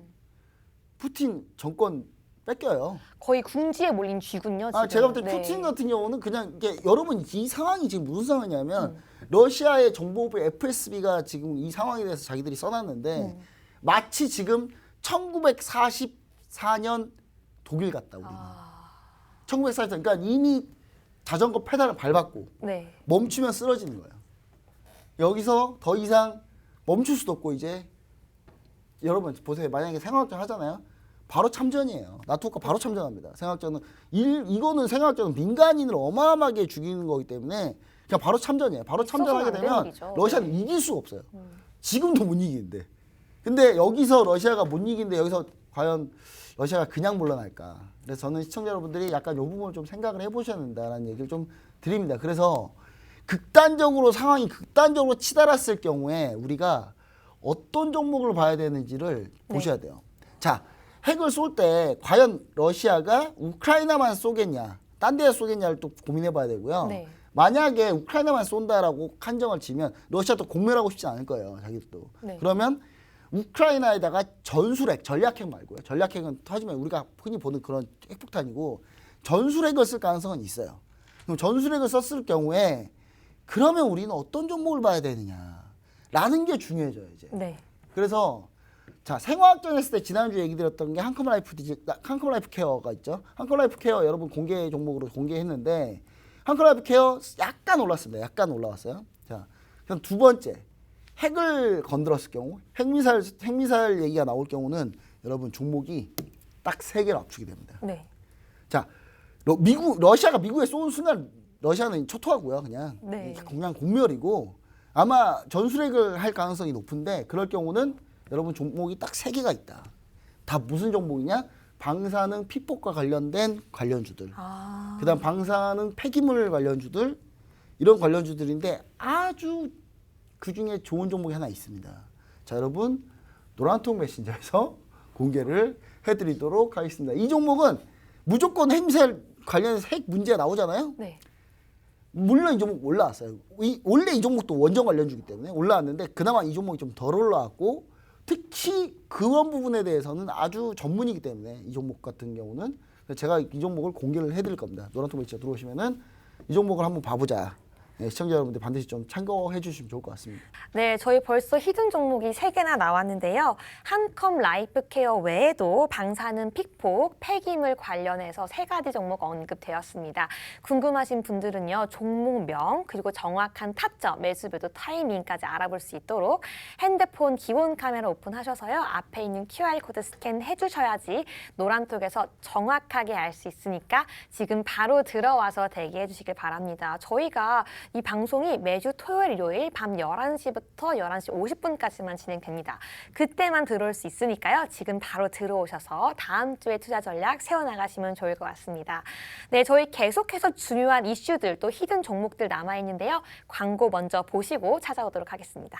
푸틴 정권 뺏겨요. 거의 궁지에 몰린 쥐군요. 지금. 제가 볼 때 네. 푸틴 같은 경우는 그냥 이게 여러분 이 상황이 지금 무슨 상황이냐면 러시아의 정보부 FSB가 지금 이 상황에 대해서 자기들이 써놨는데 마치 지금 1944년 독일 같다 우리는. 1944년 그러니까 이미 자전거 페달을 밟았고 네. 멈추면 쓰러지는 거예요. 여기서 더 이상 멈출 수도 없고 이제 여러분 보세요. 만약에 생화학전 하잖아요. 바로 참전이에요. 나토가 바로 참전합니다. 생화학전은 이거는 생화학전은 민간인을 어마어마하게 죽이는 거기 때문에 그냥 바로 참전이에요. 바로 참전하게 되면 일이죠. 러시아는 이길 수가 없어요. 지금도 못 이기는데. 근데 여기서 러시아가 못 이기는데 여기서 과연 러시아가 그냥 물러날까? 그래서 저는 시청자 여러분들이 약간 이 부분을 좀 생각을 해보셔야 된다는 얘기를 좀 드립니다. 그래서 상황이 극단적으로 치달았을 경우에 우리가 어떤 종목을 봐야 되는지를 보셔야 돼요. 자, 핵을 쏠 때 과연 러시아가 우크라이나만 쏘겠냐, 딴 데에 쏘겠냐를 또 고민해 봐야 되고요. 네. 만약에 우크라이나만 쏜다라고 한정을 치면 러시아도 공멸하고 싶지 않을 거예요. 자기들도. 네. 그러면 우크라이나에다가 전술핵, 전략핵 말고요. 전략핵은 터지면 우리가 흔히 보는 그런 핵폭탄이고 전술핵을 쓸 가능성은 있어요. 그럼 전술핵을 썼을 경우에 그러면 우리는 어떤 종목을 봐야 되느냐라는 게 중요해져요. 이제. 네. 그래서 자 생화학전 했을 때 지난주에 얘기 드렸던 게 한컴라이프 케어가 있죠. 한컴라이프 케어 여러분 공개 종목으로 공개했는데 한컴라이프 케어 약간 올랐습니다. 약간 올라왔어요. 자, 그럼 두 번째 핵을 건드렸을 경우 핵미사일 얘기가 나올 경우는 여러분 종목이 딱 세 개로 압축이 됩니다. 네. 자, 러시아가 미국에 쏘는 순간 러시아는 초토하고요. 그냥 네. 그냥 공멸이고 아마 전술핵을 할 가능성이 높은데 그럴 경우는 여러분 종목이 딱 세 개가 있다. 다 무슨 종목이냐? 방사능 피폭과 관련된 관련주들. 그다음 방사능 폐기물 관련주들 이런 관련주들인데 아주 그중에 좋은 종목이 하나 있습니다. 자, 여러분 노란통 메신저에서 공개를 해드리도록 하겠습니다. 이 종목은 무조건 핵미사일 관련해서 핵 문제가 나오잖아요. 네. 물론 이 종목 올라왔어요. 원래 이 종목도 원전 관련주기 때문에 올라왔는데 그나마 이 종목이 좀 덜 올라왔고 특히 그런 부분에 대해서는 아주 전문이기 때문에 이 종목 같은 경우는 제가 이 종목을 공개를 해드릴 겁니다. 노란통 메시지 들어오시면은 이 종목을 한번 봐보자. 시청자 여러분들 반드시 좀 참고해 주시면 좋을 것 같습니다. 네, 저희 벌써 히든 종목이 3개나 나왔는데요. 한컴 라이프케어 외에도 방사능 픽폭, 폐기물 관련해서 3가지 종목 언급되었습니다. 궁금하신 분들은요, 종목명, 그리고 정확한 타점, 매수배도 타이밍까지 알아볼 수 있도록 핸드폰 기본 카메라 오픈하셔서요. 앞에 있는 QR코드 스캔해 주셔야지 노란톡에서 정확하게 알 수 있으니까 지금 바로 들어와서 대기해 주시길 바랍니다. 저희가 이 방송이 매주 토요일, 일요일 밤 11시부터 11시 50분까지만 진행됩니다. 그때만 들어올 수 있으니까요. 지금 바로 들어오셔서 다음 주에 투자 전략 세워나가시면 좋을 것 같습니다. 네, 저희 계속해서 중요한 이슈들 또 히든 종목들 남아있는데요. 광고 먼저 보시고 찾아오도록 하겠습니다.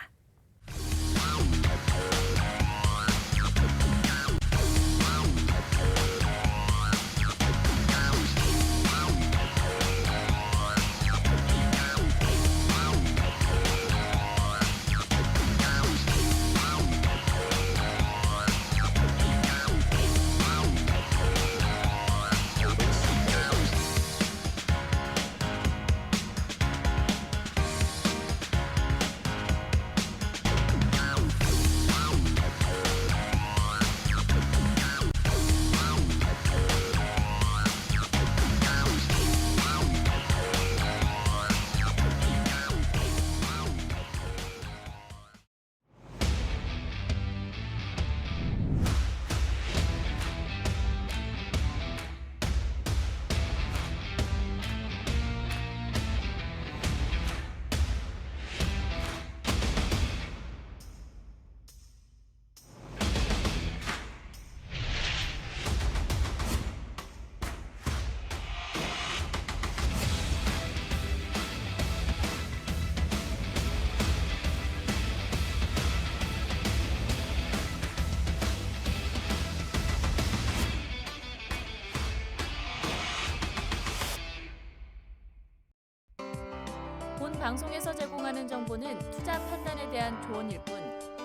본 방송에서 제공하는 정보는 투자 판단에 대한 조언일 뿐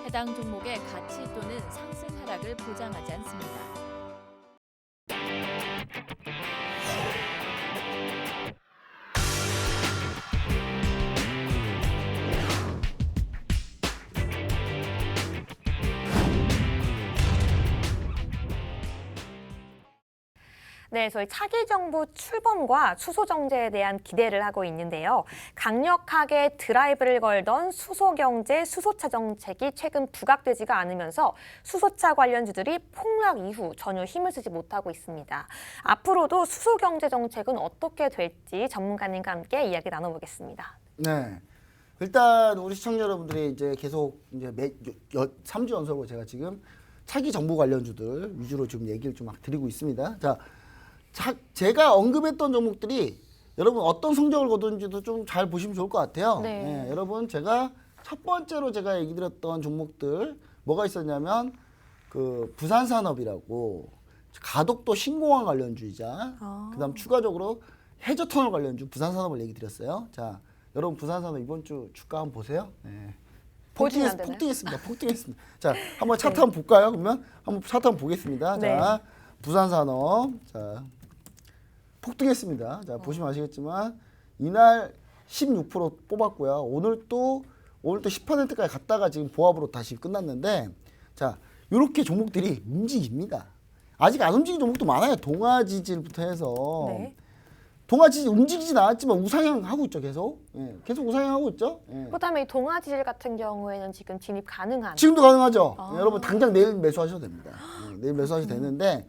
해당 종목의 가치 또는 상승 하락을 보장하지 않습니다. 네, 저희 차기 정부 출범과 수소 정제에 대한 기대를 하고 있는데요. 강력하게 드라이브를 걸던 수소 경제, 수소차 정책이 최근 부각되지가 않으면서 수소차 관련주들이 폭락 이후 전혀 힘을 쓰지 못하고 있습니다. 앞으로도 수소 경제 정책은 어떻게 될지 전문가님과 함께 이야기 나눠보겠습니다. 네. 일단 우리 시청자 여러분들이 이제 계속 이제 3주 연속으로 제가 지금 차기 정부 관련주들 위주로 지금 얘기를 좀 막 드리고 있습니다. 제가 언급했던 종목들이 여러분 어떤 성적을 거두는지도 좀 잘 보시면 좋을 것 같아요. 네. 여러분 제가 첫 번째로 제가 얘기 드렸던 종목들 뭐가 있었냐면 그 부산산업이라고 가덕도 신공항 관련주이자 그다음 추가적으로 해저터널 관련주 부산산업을 얘기 드렸어요. 자, 여러분 부산산업 이번 주 주가 한번 보세요. 네. 보시면 안 되나요? 폭등했습니다. 자, 한번 차트 한번 볼까요? 그러면 한번 차트 한번 보겠습니다. 네. 자, 부산산업 자 폭등했습니다. 자, 보시면 아시겠지만 이날 16% 뽑았고요. 오늘 또 10%까지 갔다가 지금 보합으로 다시 끝났는데 자, 이렇게 종목들이 움직입니다. 아직 안 움직인 종목도 많아요. 동아지질부터 해서 네. 동아지질 움직이진 않았지만 우상향 하고 있죠. 계속. 계속 우상향 하고 있죠. 그다음에 이 동아지질 같은 경우에는 지금 진입 가능한. 지금도 가능하죠. 아. 여러분 당장 내일 매수하셔도 됩니다. 내일 매수하셔도 되는데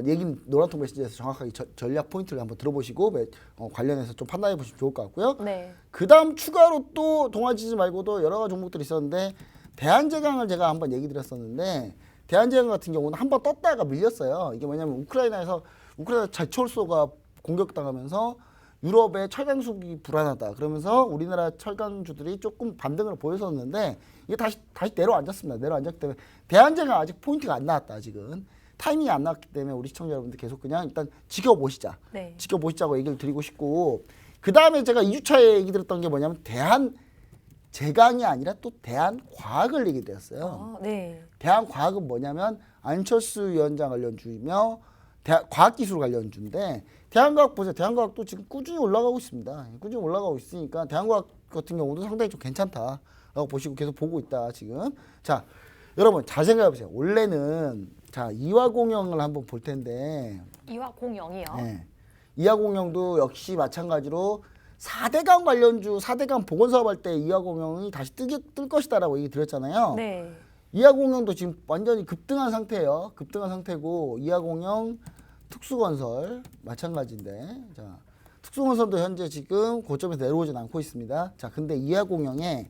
얘기는 노란통 메시지에서 정확하게 전략 포인트를 한번 들어보시고 관련해서 좀 판단해 보시면 좋을 것 같고요. 네. 그다음 추가로 또 동아지질 말고도 여러 가지 종목들이 있었는데 대한제강을 제가 한번 얘기 드렸었는데 대한제강 같은 경우는 한번 떴다가 밀렸어요. 이게 뭐냐면 우크라이나 제철소가 공격당하면서 유럽의 철강 수급이 불안하다. 그러면서 우리나라 철강주들이 조금 반등을 보였었는데 이게 다시 내려앉았습니다. 내려앉았기 때문에 대한제강 아직 포인트가 안 나왔다. 아직은. 타이밍이 안 나왔기 때문에 우리 시청자 여러분들 계속 그냥 일단 지켜보시자. 네. 지켜보시자고 얘기를 드리고 싶고 그 다음에 제가 2주차에 얘기 드렸던 게 뭐냐면 대한제강이 아니라 또 대한과학을 얘기 드렸어요. 네. 대한과학은 뭐냐면 안철수 위원장 관련주이며 과학기술 관련주인데 대한과학 보세요. 대한과학도 지금 꾸준히 올라가고 있습니다. 꾸준히 올라가고 있으니까 대한과학 같은 경우도 상당히 좀 괜찮다라고 보시고 계속 보고 있다 지금. 자, 여러분 잘 생각해 보세요. 원래는 자 이화공영을 한번 볼 텐데 이화공영이요. 네. 이화공영도 역시 마찬가지로 4대강 관련주 4대강 보건사업 할 때 이화공영이 다시 뜰 것이다라고 얘기 드렸잖아요. 네. 이화공영도 지금 완전히 급등한 상태예요. 급등한 상태고 이화공영 특수건설 마찬가지인데 자 특수건설도 현재 지금 고점에서 내려오진 않고 있습니다. 자 근데 이화공영의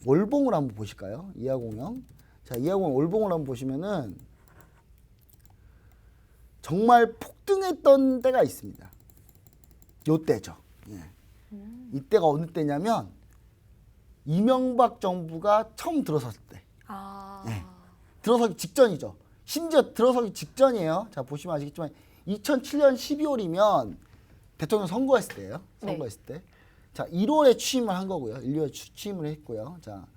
월봉을 한번 보실까요? 이화공영 자 이화공영 월봉을 한번 보시면은 정말 폭등했던 때가 있습니다. 요때죠. 예. 이때가 어느 때냐면 이명박 정부가 처음 들어섰을 때. 아. 네. 들어서기 직전이죠. 심지어 들어서기 직전이에요. 자 보시면 아시겠지만 2007년 12월이면 대통령 선거했을 때예요. 선거했을 때. 자 1월에 취임을 한 거고요. 1월에 취임을 했고요. 자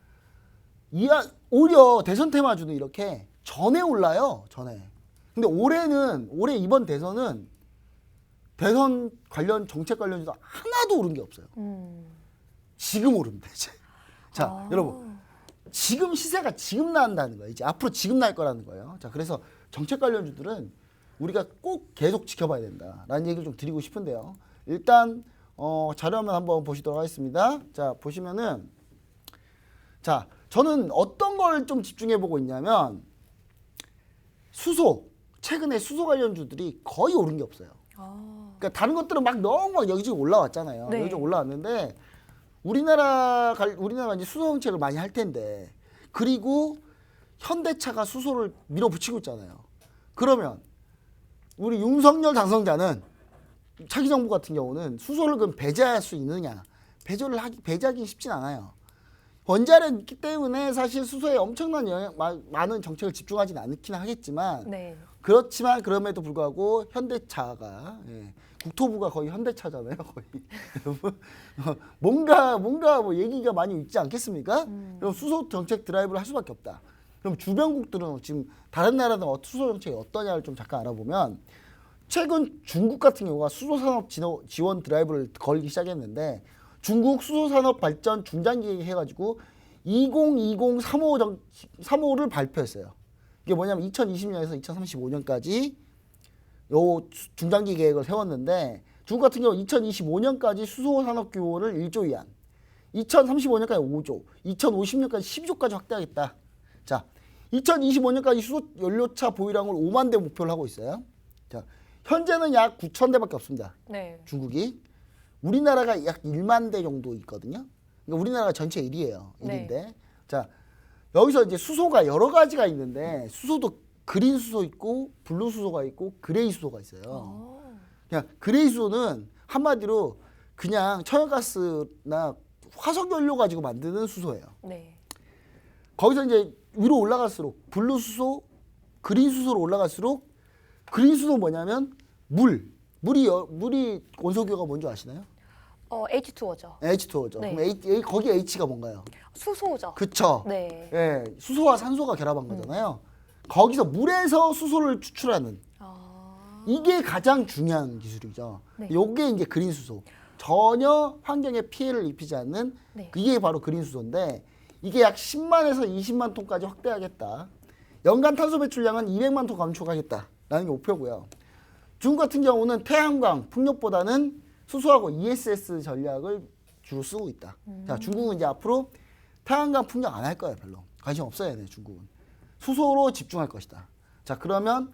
오히려 대선 테마주는 이렇게 전에 올라요. 전에. 근데 올해 이번 대선은 대선 관련 정책 관련주도 하나도 오른 게 없어요. 지금 오릅니다 이제. 자 여러분 지금 시세가 지금 나온다는 거예요. 이제 앞으로 지금 날 거라는 거예요. 자 그래서 정책 관련주들은 우리가 꼭 계속 지켜봐야 된다라는 얘기를 좀 드리고 싶은데요. 일단 자료화면 한번 보시도록 하겠습니다. 자 보시면은 자 저는 어떤 걸 좀 집중해 보고 있냐면 수소 최근에 수소 관련주들이 거의 오른 게 없어요. 그러니까 다른 것들은 막 너무 막 여기저기 올라왔잖아요. 네. 여기저기 올라왔는데 우리나라가 이제 수소 정책을 많이 할 텐데 그리고 현대차가 수소를 밀어붙이고 있잖아요. 그러면 우리 윤석열 당선자는 차기 정부 같은 경우는 수소를 그럼 배제할 수 있느냐? 배제하기 쉽진 않아요. 원자력이 있기 때문에 사실 수소에 엄청난 많은 정책을 집중하지는 않긴 하겠지만 네. 그렇지만 그럼에도 불구하고 현대차가 국토부가 거의 현대차잖아요. 거의 여러분 뭔가 뭐 얘기가 많이 있지 않겠습니까? 그럼 수소 정책 드라이브를 할 수밖에 없다. 그럼 주변국들은 지금 다른 나라들 수소 정책이 어떠냐를 좀 잠깐 알아보면 최근 중국 같은 경우가 수소 산업 지원 드라이브를 걸기 시작했는데 중국 수소 산업 발전 중장기 해가지고 2020 3호를 발표했어요. 이게 뭐냐면 2020년에서 2035년까지 요 중장기 계획을 세웠는데 중국 같은 경우 2025년까지 수소 산업 규모를 1조 위안, 2035년까지 5조, 2050년까지 12조까지 확대하겠다. 자, 2025년까지 수소 연료차 보유량을 5만 대 목표를 하고 있어요. 자, 현재는 약 9천 대밖에 없습니다. 네. 중국이. 우리나라가 약 1만 대 정도 있거든요. 그러니까 우리나라가 전체 1위예요. 1위인데. 네. 자, 여기서 이제 수소가 여러 가지가 있는데 수소도 그린 수소 있고 블루 수소가 있고 그레이 수소가 있어요. 그냥 그레이 수소는 한마디로 그냥 천연가스나 화석 연료 가지고 만드는 수소예요. 네. 거기서 이제 위로 올라갈수록 블루 수소, 그린 수소로 올라갈수록 그린 수소 뭐냐면 물이 원소교가 뭔지 아시나요? H2O죠. H2O죠. 네. 그럼 거기 H가 뭔가요? 수소죠. 그쵸. 네. 예, 수소와 산소가 결합한 거잖아요. 거기서 물에서 수소를 추출하는 이게 가장 중요한 기술이죠. 네. 요게 이제 그린 수소. 전혀 환경에 피해를 입히지 않는 네. 이게 바로 그린 수소인데 이게 약 10만에서 20만 톤까지 확대하겠다. 연간 탄소 배출량은 200만 톤 감축하겠다라는 게 목표고요. 중국 같은 경우는 태양광, 풍력보다는 수소하고 ESS 전략을 주로 쓰고 있다. 자, 중국은 이제 앞으로 태양광, 풍력 안 할 거예요. 별로. 관심 없어야 돼, 중국은. 수소로 집중할 것이다. 자, 그러면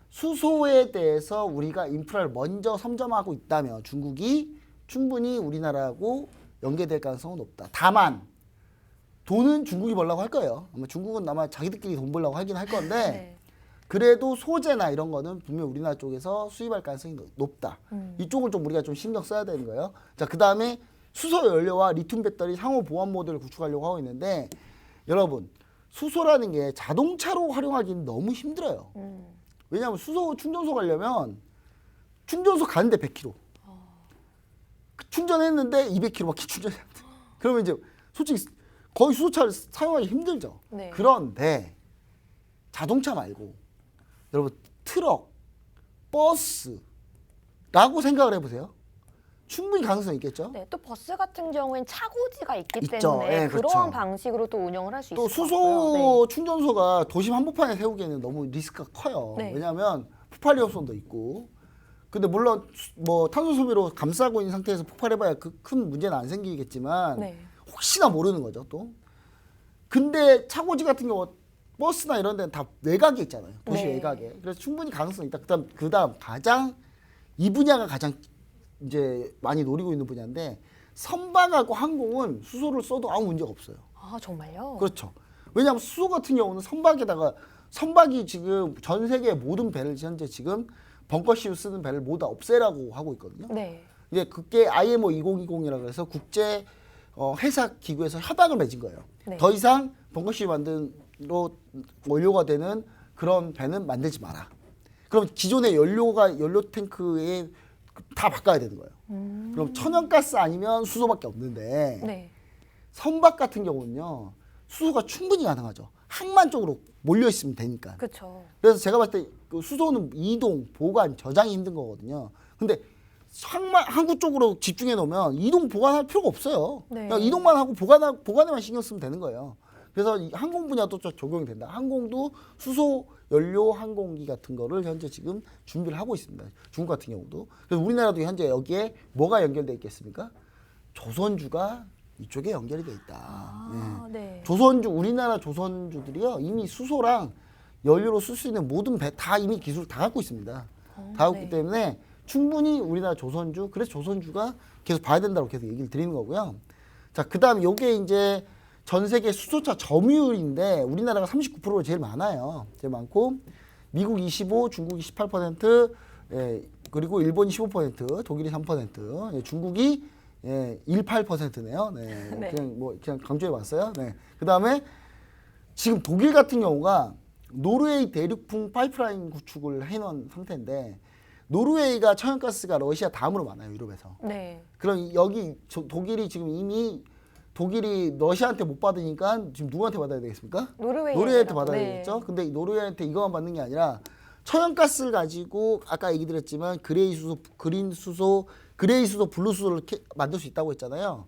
수소에 대해서 우리가 인프라를 먼저 선점하고 있다면 중국이 충분히 우리나라하고 연계될 가능성은 높다. 다만 돈은 중국이 벌려고 할 거예요. 아마 중국은 아마 자기들끼리 돈 벌려고 하긴 할 건데 네. 그래도 소재나 이런 거는 분명 우리나라 쪽에서 수입할 가능성이 높다. 이쪽을 좀 우리가 좀 신경 써야 되는 거예요. 자, 그 다음에 수소 연료와 리튬 배터리 상호 보완 모델을 구축하려고 하고 있는데 여러분 수소라는 게 자동차로 활용하기는 너무 힘들어요. 왜냐하면 수소 충전소 가려면 충전소 가는데 100km. 충전했는데 200km밖에 충전이 안 돼. 그러면 이제 솔직히 거의 수소차를 사용하기 힘들죠. 네. 그런데 자동차 말고 여러분 트럭, 버스라고 생각을 해보세요. 충분히 가능성이 있겠죠. 네, 또 버스 같은 경우엔 차고지가 있기 있죠. 때문에 예, 그런 그렇죠. 방식으로 또 운영을 할 수 있을 또 것 수소 같고요. 충전소가 도심 한복판에 세우기에는 너무 리스크가 커요. 네. 왜냐하면 폭발 위험성도 있고. 근데 물론 뭐 탄소 소비로 감싸고 있는 상태에서 폭발해봐야 그 큰 문제는 안 생기겠지만 네. 혹시나 모르는 거죠 또. 근데 차고지 같은 경우 버스나 이런 데는 다 외곽에 있잖아요. 도시 네. 외곽에. 그래서 충분히 가능성이 있다. 그다음 가장 이 분야가 가장 이제 많이 노리고 있는 분야인데 선박하고 항공은 수소를 써도 아무 문제가 없어요. 아, 정말요? 그렇죠. 왜냐하면 수소 같은 경우는 선박이 지금 전 세계 모든 배를 현재 지금 벙커시유 쓰는 배를 모두 다 없애라고 하고 있거든요. 네. 이게 그게 IMO 2020이라고 해서 국제 회사 기구에서 협약을 맺은 거예요. 네. 더 이상 벙커시유 만든로 원료가 되는 그런 배는 만들지 마라. 그럼 기존의 연료 탱크에 다 바꿔야 되는 거예요. 그럼 천연가스 아니면 수소밖에 없는데 네. 선박 같은 경우는요 수소가 충분히 가능하죠. 항만 쪽으로 몰려 있으면 되니까. 그렇죠. 그래서 제가 봤을 때 그 수소는 이동, 보관, 저장이 힘든 거거든요. 근데 항구 쪽으로 집중해 놓으면 이동 보관할 필요가 없어요. 네. 그냥 이동만 하고 보관에만 신경 쓰면 되는 거예요. 그래서 이 항공 분야도 좀 적용이 된다. 항공도 수소 연료 항공기 같은 거를 현재 지금 준비를 하고 있습니다. 중국 같은 경우도. 그래서 우리나라도 현재 여기에 뭐가 연결돼 있겠습니까? 조선주가 이쪽에 연결이 돼 있다. 아, 네. 우리나라 조선주들이요 이미 수소랑 연료로 쓸 수 있는 모든 배 다 이미 기술 다 갖고 있습니다. 다 갖고 있기 네. 때문에 충분히 우리나라 조선주, 그래서 조선주가 계속 봐야 된다고 계속 얘기를 드리는 거고요. 자, 그다음 요게 이제 전 세계 수소차 점유율인데 우리나라가 39%가 제일 많아요. 제일 많고 미국 25, 중국이 18%, 그리고 일본이 15%, 독일이 3%, 중국이 18%네요. 네. 네. 그냥 강조해 봤어요. 네. 그다음에 지금 독일 같은 경우가 노르웨이 대륙풍 파이프라인 구축을 해놓은 상태인데 노르웨이가 천연가스가 러시아 다음으로 많아요. 유럽에서. 네. 그럼 여기 독일이 지금 이미 독일이 러시아한테 못 받으니까 지금 누구한테 받아야 되겠습니까? 노르웨이한테 받아야 네. 되겠죠. 근데 노르웨이한테 이거만 받는 게 아니라 천연가스를 가지고 아까 얘기 드렸지만 그레이 수소, 그린 수소, 그레이 수소, 블루 수소를 만들 수 있다고 했잖아요.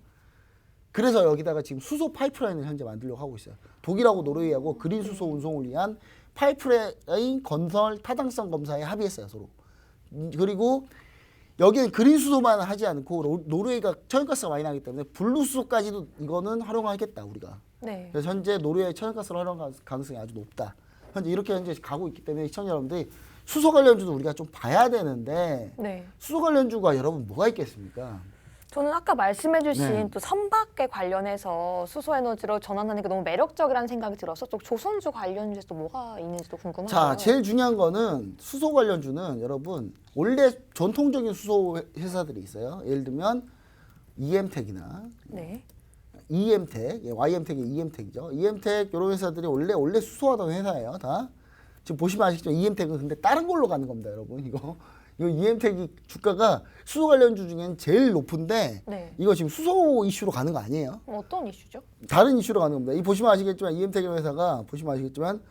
그래서 여기다가 지금 수소 파이프라인을 현재 만들려고 하고 있어요. 독일하고 노르웨이하고 그린 수소 운송을 위한 파이프라인 건설 타당성 검사에 합의했어요, 서로. 그리고 여기는 그린 수소만 하지 않고 노르웨이가 천연가스가 많이 나기 때문에 블루 수소까지도 이거는 활용하겠다, 우리가. 네. 그래서 현재 노르웨이 천연가스를 활용할 가능성이 아주 높다. 현재 가고 있기 때문에 시청자 여러분들이 수소 관련주도 우리가 좀 봐야 되는데 네. 수소 관련주가 여러분 뭐가 있겠습니까? 저는 아까 말씀해주신 네. 또 선박에 관련해서 수소에너지로 전환하는 게 너무 매력적이라는 생각이 들어서 또 조선주 관련주에서 또 뭐가 있는지도 궁금하고요. 자, 제일 중요한 거는 수소 관련주는 여러분 원래 전통적인 수소 회사들이 있어요. 예를 들면 EM텍이나 네. EM텍, YM텍이 EM텍이죠. EM텍 이런 회사들이 원래 수소하던 회사예요, 다. 지금 보시면 아시겠지만 EM텍은 근데 다른 걸로 가는 겁니다, 여러분. 이거 EM텍이 주가가 수소 관련주 중엔 제일 높은데 네. 이거 지금 수소 이슈로 가는 거 아니에요. 어떤 이슈죠? 다른 이슈로 가는 겁니다. 이 보시면 아시겠지만 EM텍이라는 회사가 보시면 아시겠지만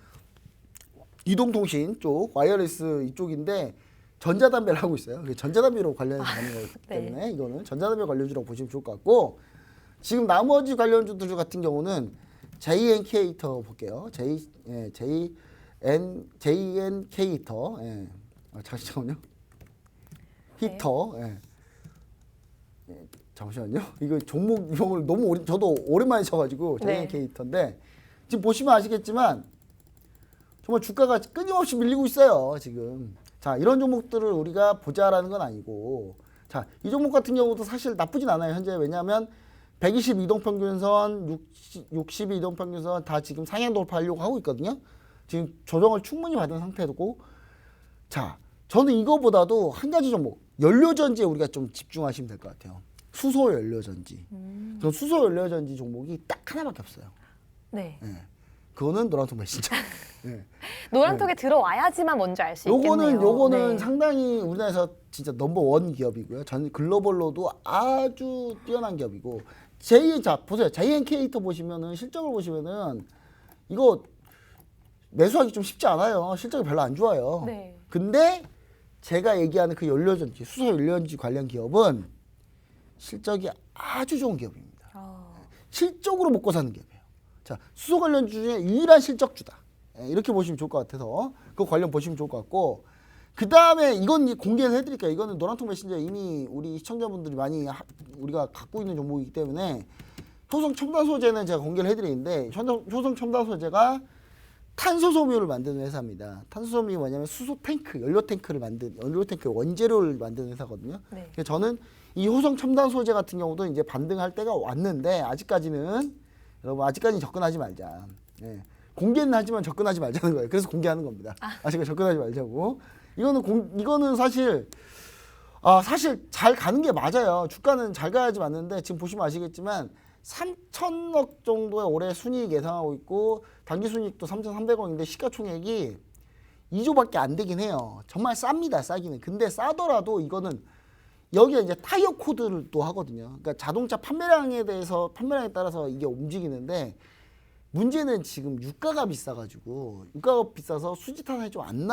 이동통신 쪽 와이어리스 이쪽인데 전자담배를 하고 있어요. 그게 전자담배로 관련해서 가는 거기 때문에 이거는 전자담배 관련주라고 보시면 좋을 것 같고 지금 나머지 관련주들 같은 경우는 JN케이터 볼게요. JN케이터. 잠시만요. 히터. 잠시만요. 이거 종목명을 너무 저도 오랜만에 쳐가지고 JN케이터인데 지금 보시면 아시겠지만 정말 주가가 끊임없이 밀리고 있어요. 지금. 자, 이런 종목들을 우리가 보자라는 건 아니고 자, 이 종목 같은 경우도 사실 나쁘진 않아요. 현재 왜냐하면 120 이동평균선, 60 이동평균선 다 지금 상향 돌파하려고 하고 있거든요. 지금 조정을 충분히 받은 상태고 자, 저는 이거보다도 한 가지 종목 연료전지에 우리가 좀 집중하시면 될 것 같아요. 수소 연료전지. 저 수소 연료전지 종목이 딱 하나밖에 없어요. 네. 그거는 노란통 메신저. 노란톡에 들어와야지만 뭔지 알 수 있겠네요. 요거는 네. 상당히 우리나라에서 진짜 넘버원 기업이고요. 전 글로벌로도 아주 뛰어난 기업이고 자 보세요. JN케이터 보시면은 실적을 보시면은 이거 매수하기 좀 쉽지 않아요. 실적이 별로 안 좋아요. 네. 근데 제가 얘기하는 그 연료전지, 수소 연료전지 관련 기업은 실적이 아주 좋은 기업입니다. 어. 실적으로 먹고 사는 기업이에요. 자, 수소 관련주 중에 유일한 실적주다. 이렇게 보시면 좋을 것 같아서 그 관련 보시면 좋을 것 같고, 그 다음에 이건 공개를 해드릴게요. 이거는 노란통 메신저 이미 우리 시청자분들이 많이 우리가 갖고 있는 종목이기 때문에 효성 첨단 소재는 제가 공개를 해드리는데, 효성 첨단 소재가 탄소 섬유를 만드는 회사입니다. 탄소 섬유가 뭐냐면 수소 탱크, 연료 탱크 원재료를 만드는 회사거든요. 네. 그래서 저는 이 효성 첨단 소재 같은 경우도 이제 반등할 때가 왔는데, 아직까지는 여러분 아직까지는 접근하지 말자. 예. 공개는 하지만 접근하지 말자는 거예요. 그래서 공개하는 겁니다. 아직까지 접근하지 말자고. 이거는 사실 잘 가는 게 맞아요. 주가는 잘 가야지 맞는데, 지금 보시면 아시겠지만 3,000억 정도의 올해 순이익 예상하고 있고, 당기 순이익도 3,300억인데 시가총액이 2조밖에 안 되긴 해요. 정말 쌉니다, 싸기는. 근데 싸더라도 이거는 여기에 이제 타이어 코드를 또 하거든요. 그러니까 자동차 판매량에 따라서 이게 움직이는데, 문제는 지금 유가가 비싸가지고, 유가가 비싸서 수지타산이 좀 안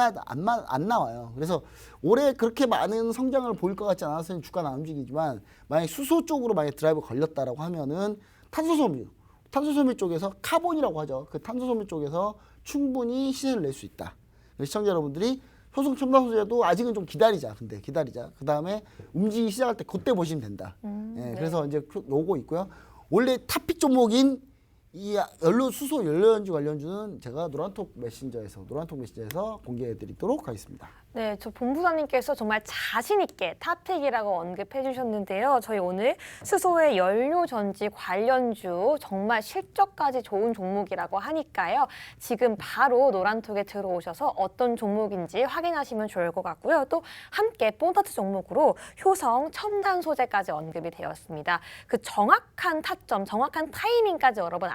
나와요. 그래서 올해 그렇게 많은 성장을 보일 것 같지 않아서 주가는 안 움직이지만, 만약 수소 쪽으로 만약 드라이브 걸렸다라고 하면은 탄소섬유 쪽에서 카본이라고 하죠. 그 탄소섬유 쪽에서 충분히 시세를 낼 수 있다. 시청자 여러분들이 효성 첨단 소재도 아직은 좀 기다리자. 그 다음에 움직이기 시작할 때 그때 보시면 된다. 네. 그래서 이제 요거 있고요. 원래 탑픽 종목인 이 수소 연료연주 관련주는 제가 노란톡 메신저에서 공개해드리도록 하겠습니다. 네, 저 본부장님께서 정말 자신 있게 탑픽이라고 언급해 주셨는데요. 저희 오늘 수소의 연료 전지 관련주 정말 실적까지 좋은 종목이라고 하니까요. 지금 바로 노란톡에 들어오셔서 어떤 종목인지 확인하시면 좋을 것 같고요. 또 함께 보너스 종목으로 효성 첨단 소재까지 언급이 되었습니다. 그 정확한 타점, 정확한 타이밍까지 여러분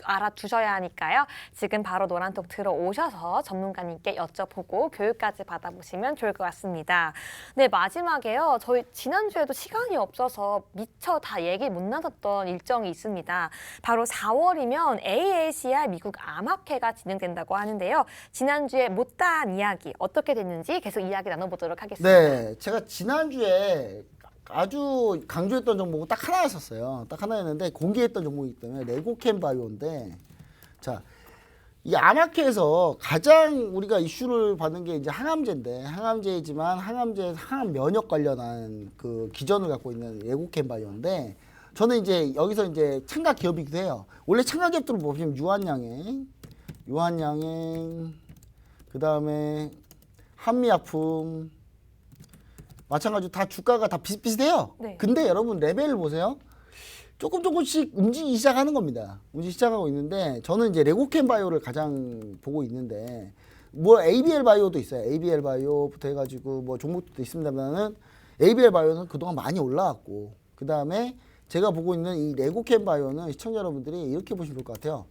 알아두셔야 하니까요. 지금 바로 노란톡 들어오셔서 전문가님께 여쭤보고 교육까지 받아보시면 좋을 것 같습니다. 네, 마지막에요. 저희 지난주에도 시간이 없어서 미처 다 얘기 못 나눴던 일정이 있습니다. 바로 4월이면 AACR 미국 암학회가 진행된다고 하는데요. 지난주에 못다한 이야기 어떻게 됐는지 계속 이야기 나눠보도록 하겠습니다. 네, 제가 지난주에 아주 강조했던 종목은 딱 하나였었어요. 딱 하나였는데 공개했던 종목이기 때문에 레고캠 바이오인데, 자, 이 암학회에서 가장 우리가 이슈를 받는 게 이제 항암제인데, 항암제이지만 항암 면역 관련한 그 기전을 갖고 있는 레고캠 바이오인데, 저는 이제 여기서 이제 참가 기업이기도 해요. 원래 참가 기업들을 보시면 유한양행, 그 다음에 한미약품, 마찬가지로 다 주가가 다 비슷비슷해요. 네. 근데 여러분 레벨을 보세요. 조금씩 움직이기 시작하는 겁니다. 움직이기 시작하고 있는데, 저는 이제 레고캠 바이오를 가장 보고 있는데, 뭐 ABL 바이오도 있어요. ABL 바이오부터 해가지고 뭐 종목도 있습니다만은, ABL 바이오는 그동안 많이 올라왔고, 그 다음에 제가 보고 있는 이 레고캠 바이오는 시청자 여러분들이 이렇게 보시면 좋을 것 같아요.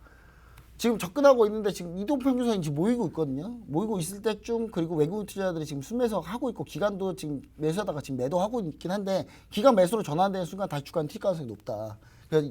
지금 접근하고 있는데 지금 이동평균선이 지금 모이고 있거든요. 모이고 있을 때쯤, 그리고 외국인 투자자들이 지금 순매수하고 있고, 기관도 지금 매수하다가 지금 매도하고 있긴 한데, 기관 매수로 전환되는 순간 다시 주가는 튈 가능성이 높다. 그래서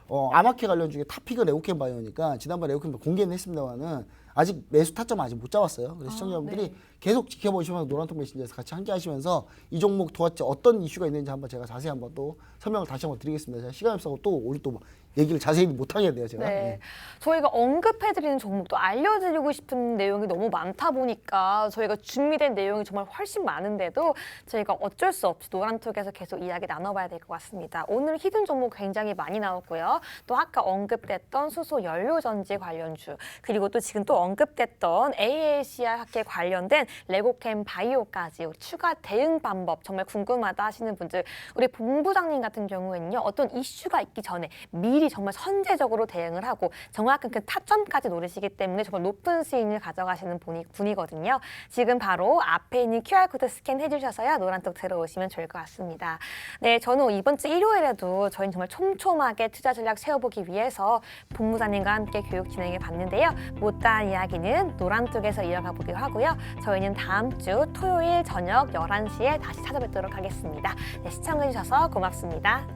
암학회 관련 중에 탑픽은 레고캠 바이오니까 지난번 레고캠 바이오 공개는 했습니다만은 아직 매수 타점 아직 못 잡았어요. 그래서 시청자분들이 네. 계속 지켜보시면서 노란통 메신저에서 같이 함께 하시면서 이 종목 도대체 어떤 이슈가 있는지 한번 제가 자세히 한번 또 설명을 다시 한번 드리겠습니다. 제가 시간이 없어서 또 오늘 또 얘기를 자세히 못 하겠네요, 제가. 네. 저희가 언급해드리는 종목도 알려드리고 싶은 내용이 너무 많다 보니까 저희가 준비된 내용이 정말 훨씬 많은데도 저희가 어쩔 수 없이 노란톡에서 계속 이야기 나눠봐야 될 것 같습니다. 오늘 히든 종목 굉장히 많이 나왔고요. 또 아까 언급됐던 수소 연료전지 관련주, 그리고 또 지금 또 언급됐던 AACR 학회 관련된 레고캠 바이오까지 추가 대응 방법 정말 궁금하다 하시는 분들, 우리 본부장님 같은 경우에는요, 어떤 이슈가 있기 전에 미리 정말 선제적으로 대응을 하고 정확한 그 타점까지 노리시기 때문에 정말 높은 수익을 가져가시는 분이거든요. 지금 바로 앞에 있는 QR코드 스캔해 주셔서요, 노란톡 들어오시면 좋을 것 같습니다. 네, 저는 이번 주 일요일에도 저희는 정말 촘촘하게 투자 전략 세워보기 위해서 본부장님과 함께 교육 진행해 봤는데요. 못다한 이야기는 노란톡에서 이어가 보기로 하고요. 저희는 다음 주 토요일 저녁 11시에 다시 찾아뵙도록 하겠습니다. 네, 시청해 주셔서 고맙습니다.